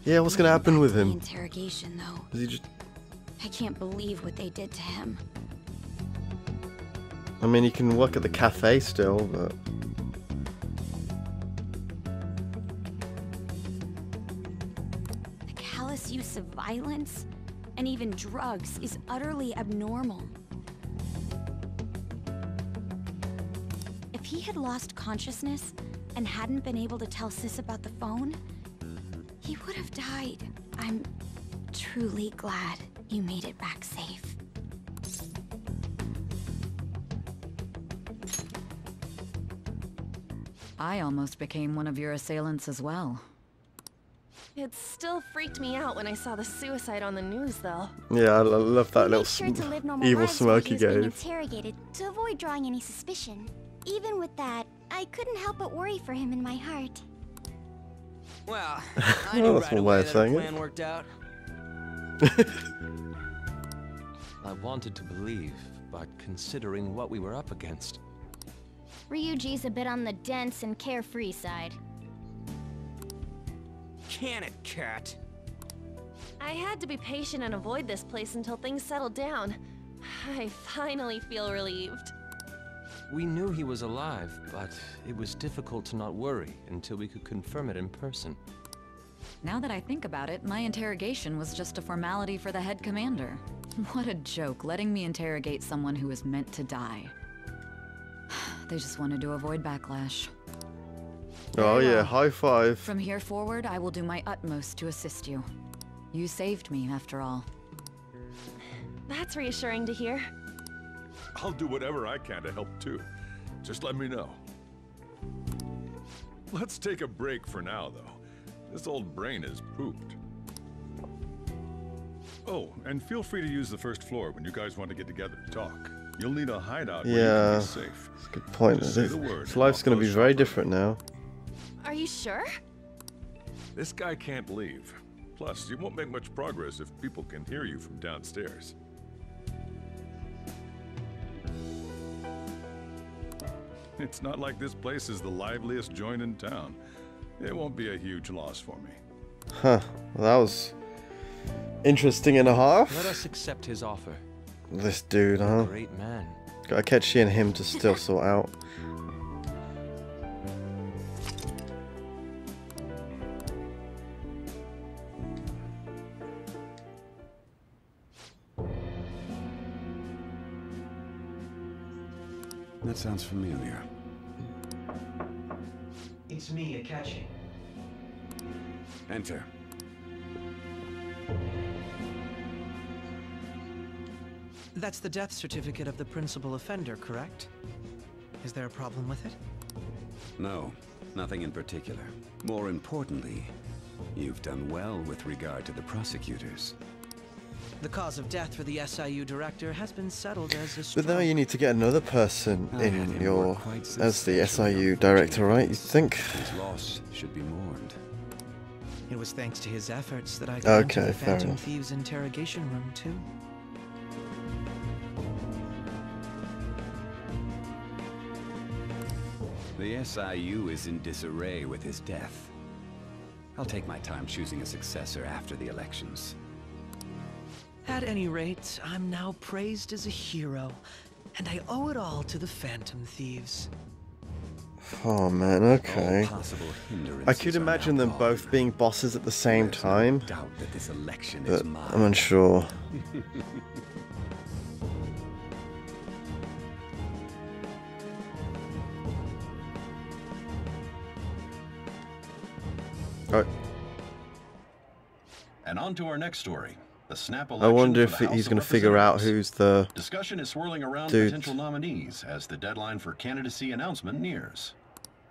Yeah, what's gonna happen with The him? interrogation, though. Is he just... I can't believe what they did to him. I mean, he can work at the cafe still, but... The callous use of violence and even drugs is utterly abnormal. If he had lost consciousness and hadn't been able to tell Sis about the phone, He would have died. I'm truly glad you made it back safe. I almost became one of your assailants as well. It still freaked me out when I saw the suicide on the news, though. Yeah, I love that little Sure to live normal evil lives while smirk he he was being gave. interrogated to avoid drawing any suspicion. Even with that, I couldn't help but worry for him in my heart. Well, Well, I knew that's right one way away of that our saying it. plan worked out. I wanted to believe, but considering what we were up against, Ryuji's a bit on the dense and carefree side. Can it, Cat? I had to be patient and avoid this place until things settled down. I finally feel relieved. we knew he was alive, but it was difficult to not worry until we could confirm it in person. Now that I think about it, my interrogation was just a formality for the head commander. What a joke, letting me interrogate someone who was meant to die. They just wanted to avoid backlash. Oh Very yeah, well. high five. From here forward, I will do my utmost to assist you. You saved me, after all. That's reassuring to hear. I'll do whatever I can to help too. Just let me know. Let's take a break for now, though. This old brain is pooped. Oh, and feel free to use the first floor when you guys want to get together and talk. You'll need a hideout where you Yeah, can be safe. that's a good point. Just say His the word his and life's I'll going to close be very shop. different now. Are you sure? This guy can't leave. Plus, you won't make much progress if people can hear you from downstairs. It's not like this place is the liveliest joint in town. It won't be a huge loss for me. Huh, well, that was interesting and a half. Let us accept his offer. This dude, huh? Great man. Got Akechi and him to still sort out. That sounds familiar. It's me, Akechi. Enter. That's the death certificate of the principal offender, correct? Is there a problem with it? No, nothing in particular. More importantly, you've done well with regard to the prosecutors. The cause of death for the SIU director has been settled as a But stroke. now you need to get another person I had in him your work quite as the substantially SIU on director, right? You James. think? His loss should be mourned. It was thanks to his efforts that I got into Okay, the fair Phantom enough. Thieves interrogation room, too. The SIU is in disarray with his death. I'll take my time choosing a successor after the elections. At any rate, I'm now praised as a hero, and I owe it all to the Phantom Thieves. Oh man, okay. All possible I hindrances could are imagine now them gone. both being bosses at the same There's no time, doubt that this election but is mine. I'm unsure. Right. And on to our next story. The snap I election wonder for if the House he's of going to figure out Representatives. who's the Discussion is swirling around dude. potential nominees as the deadline for candidacy announcement nears.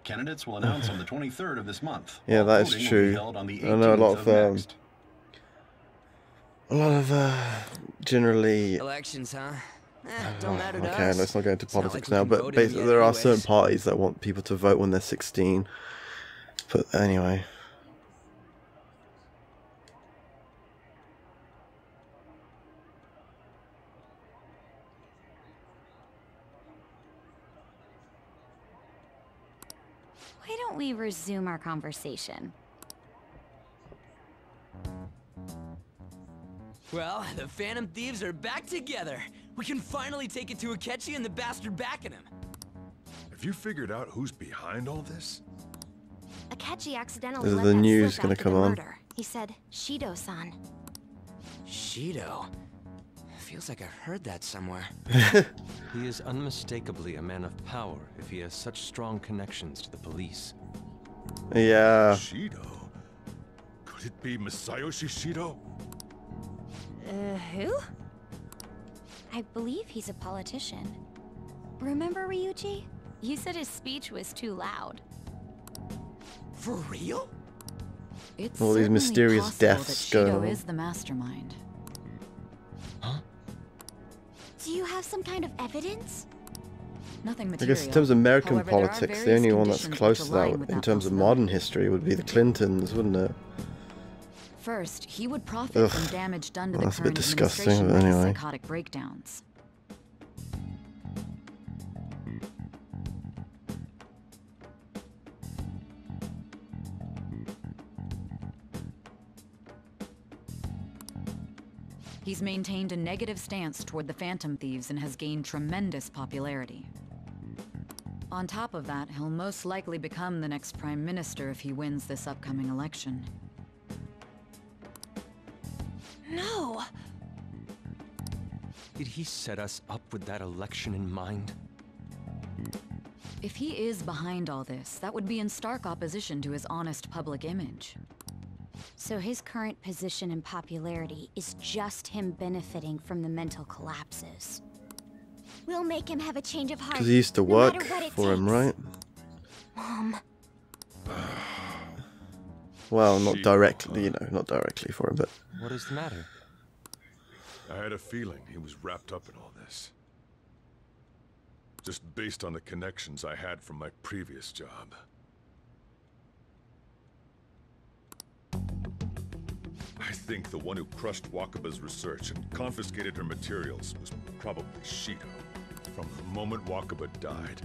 Candidates will announce on the 23rd of this month. Yeah, while that is voting will be true. held on the I know a lot 18th of next. generally. Elections, huh? Don't matter to Okay, us. let's not go into It's not politics like we now. can But vote in basically, yet there are anyways. certain parties that want people to vote when they're 16. But anyway. Why don't we resume our conversation? Well, the Phantom Thieves are back together. We can finally take it to Akechi and the bastard backing him. Have you figured out who's behind all this? Akechi accidentally Is let the that news slip gonna after come the on? murder. He said, Shido-san. Shido? Feels like I've heard that somewhere. He is unmistakably a man of power if he has such strong connections to the police. Yeah. Shido? Could it be Masayoshi Shido? Who? I believe he's a politician. Remember, Ryuji? You said his speech was too loud. For real? It's All these certainly mysterious possible deaths that going Shido on. is the mastermind. Do you have some kind of evidence? Nothing I material. guess in terms of American However, there are politics, the various only one that's conditions close which to that align with in that terms of possibility. modern history would be the Clintons, wouldn't it? First, he would profit Ugh. from damage done to Well, the that's a bit current disgusting, administration but by his anyway. psychotic breakdowns. He's maintained a negative stance toward the Phantom Thieves and has gained tremendous popularity. On top of that, he'll most likely become the next Prime Minister if he wins this upcoming election. No! Did he set us up with that election in mind? If he is behind all this, that would be in stark opposition to his honest public image. So his current position and popularity is just him benefiting from the mental collapses. We'll make him have a change of heart. Because he used to no work matter what it for him, takes. right? Mom. Well, not directly, you know, not directly for him, but What is the matter? I had a feeling he was wrapped up in all this. Just based on the connections I had from my previous job. I think the one who crushed Wakaba's research and confiscated her materials was probably Shido. From the moment Wakaba died,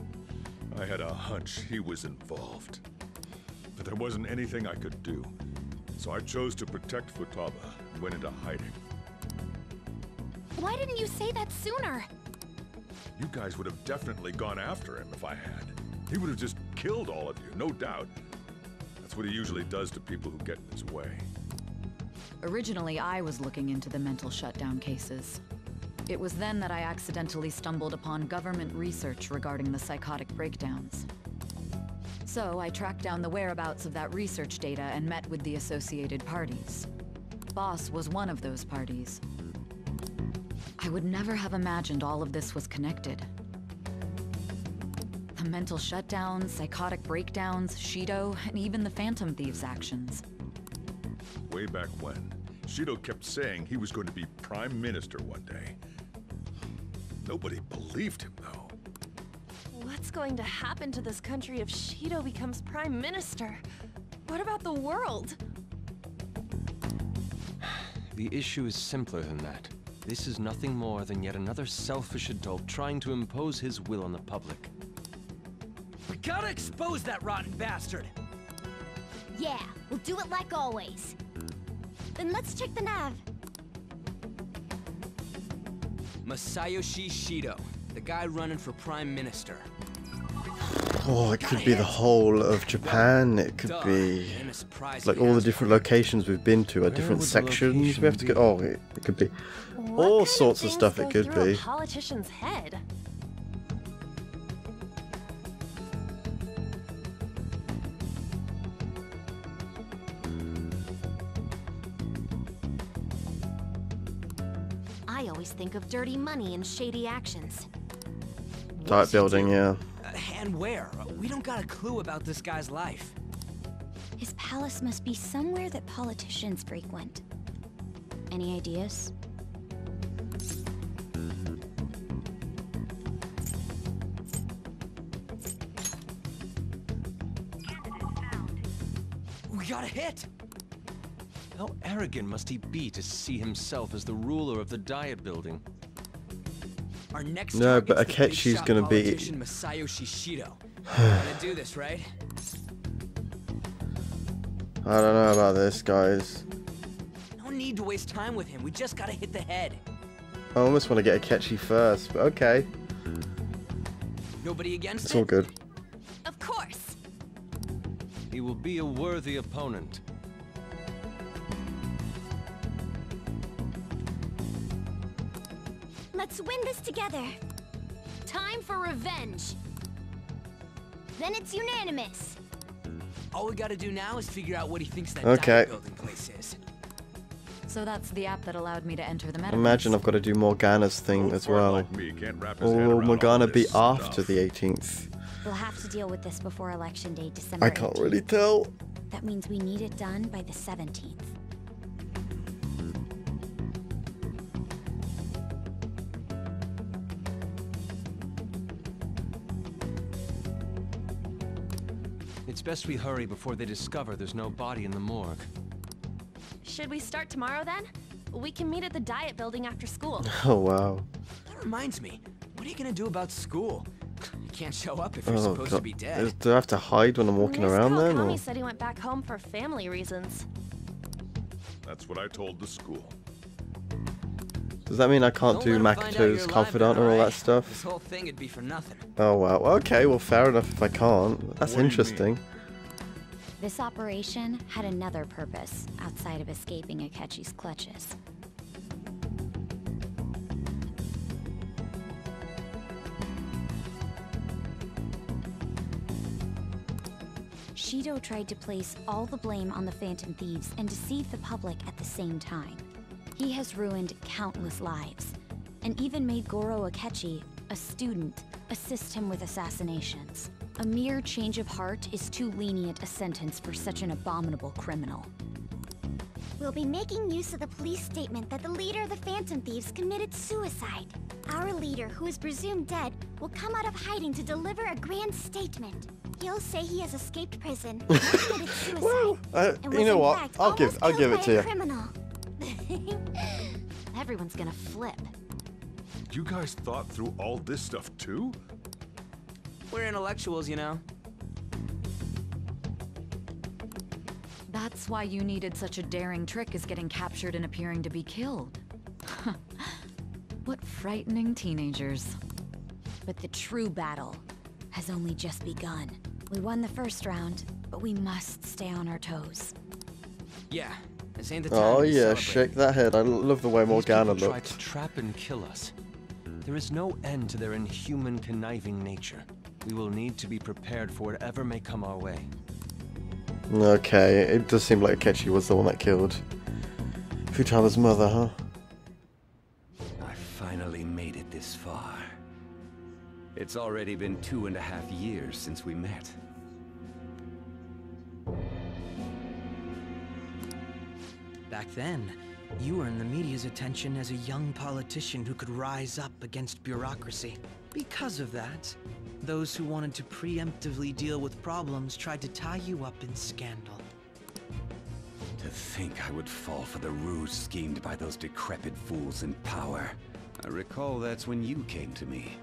I had a hunch he was involved. But there wasn't anything I could do, so I chose to protect Futaba and went into hiding. Why didn't you say that sooner? You guys would have definitely gone after him if I had. He would have just killed all of you, no doubt. That's what he usually does to people who get in his way. Originally, I was looking into the mental shutdown cases. It was then that I accidentally stumbled upon government research regarding the psychotic breakdowns. So I tracked down the whereabouts of that research data and met with the associated parties. Boss was one of those parties. I would never have imagined all of this was connected. The mental shutdowns, psychotic breakdowns, Shido, and even the Phantom Thieves' actions. Way back when, Shido kept saying he was going to be Prime Minister one day. Nobody believed him, though. What's going to happen to this country if Shido becomes Prime Minister? What about the world? The issue is simpler than that. This is nothing more than yet another selfish adult trying to impose his will on the public. We gotta expose that rotten bastard! Yeah, we'll do it like always. Then let's check the nav. Masayoshi Shido, the guy running for Prime Minister. oh, it could be the whole of Japan. It could be like all the different locations we've been to are different would the sections we have to go. Oh, it could be What all kind sorts of things stuff. go It could through be. a politician's head? I always think of dirty money and shady actions. Type building, yeah. And where? We don't got a clue about this guy's life. His palace must be somewhere that politicians frequent. Any ideas? We got a hit! How arrogant must he be to see himself as the ruler of the Diet Building? Our next No, but target's the big Akechi's shot gonna be. politician Masayoshi Shido. Gonna do this, right? I don't know about this, guys. No need to waste time with him. We just gotta hit the head. I almost want to get Akechi first, but okay. Nobody against It's it? all good. Of course. He will be a worthy opponent. Let's win this together. Time for revenge. Then it's unanimous. All we gotta do now is figure out what he thinks that Okay. diet building place is. So that's the app that allowed me to enter the metaverse. Imagine I've got to do Morgana's thing as well. like me can't wrap his head Or will around Morgana all be this after stuff. the 18th? We'll have to deal with this before Election Day, December I can't 18th. really tell. That means we need it done by the 17th. It's best we hurry before they discover there's no body in the morgue. Should we start tomorrow then? We can meet at the diet building after school. Oh wow. That reminds me, what are you gonna do about school? You can't show up if you're Oh supposed to god. be dead. Do I have to hide when I'm walking Miss around then? Kawakami Or? said he went back home for family reasons. That's what I told the school. Does that mean I can't do Don't let him find out Makoto's you're confidant alive, and all that alright? stuff? This whole thing would be for nothing. Oh wow. Okay, well fair enough if I can't. That's What do you interesting. This operation had another purpose outside of escaping Akechi's clutches. Shido tried to place all the blame on the Phantom Thieves and deceive the public at the same time. He has ruined countless lives, and even made Goro Akechi, a student, assist him with assassinations. A mere change of heart is too lenient a sentence for such an abominable criminal. We'll be making use of the police statement that the leader of the Phantom Thieves committed suicide. Our leader, who is presumed dead, will come out of hiding to deliver a grand statement. He'll say he has escaped prison, committed suicide, and was You know in what? fact I'll give almost killed it by to a you. criminal. Everyone's gonna flip. You guys thought through all this stuff too? We're intellectuals, you know. That's why you needed such a daring trick as getting captured and appearing to be killed. What frightening teenagers. But the true battle has only just begun. We won the first round, but we must stay on our toes. Yeah, this ain't the time Oh to yeah, celebrate. shake that head. I love the way Morgana These people tried looked. to trap and kill us. There is no end to their inhuman, conniving nature. We will need to be prepared for whatever may come our way. Okay, it does seem like Akechi was the one that killed Futama's mother, huh? I finally made it this far. It's already been 2.5 years since we met. Back then, you earned the media's attention as a young politician who could rise up against bureaucracy. Because of that, those who wanted to preemptively deal with problems tried to tie you up in scandal. To think I would fall for the ruse schemed by those decrepit fools in power. I recall that's when you came to me.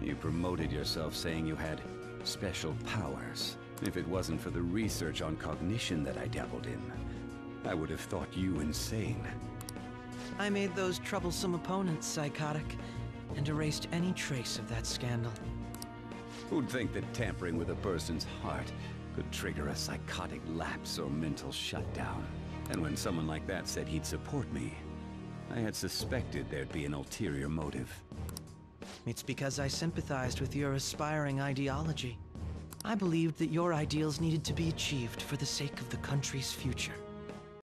You promoted yourself saying you had special powers. If it wasn't for the research on cognition that I dabbled in, I would have thought you insane. I made those troublesome opponents psychotic and erased any trace of that scandal. Who'd think that tampering with a person's heart could trigger a psychotic lapse or mental shutdown? And when someone like that said he'd support me, I had suspected there'd be an ulterior motive. It's because I sympathized with your aspiring ideology. I believed that your ideals needed to be achieved for the sake of the country's future.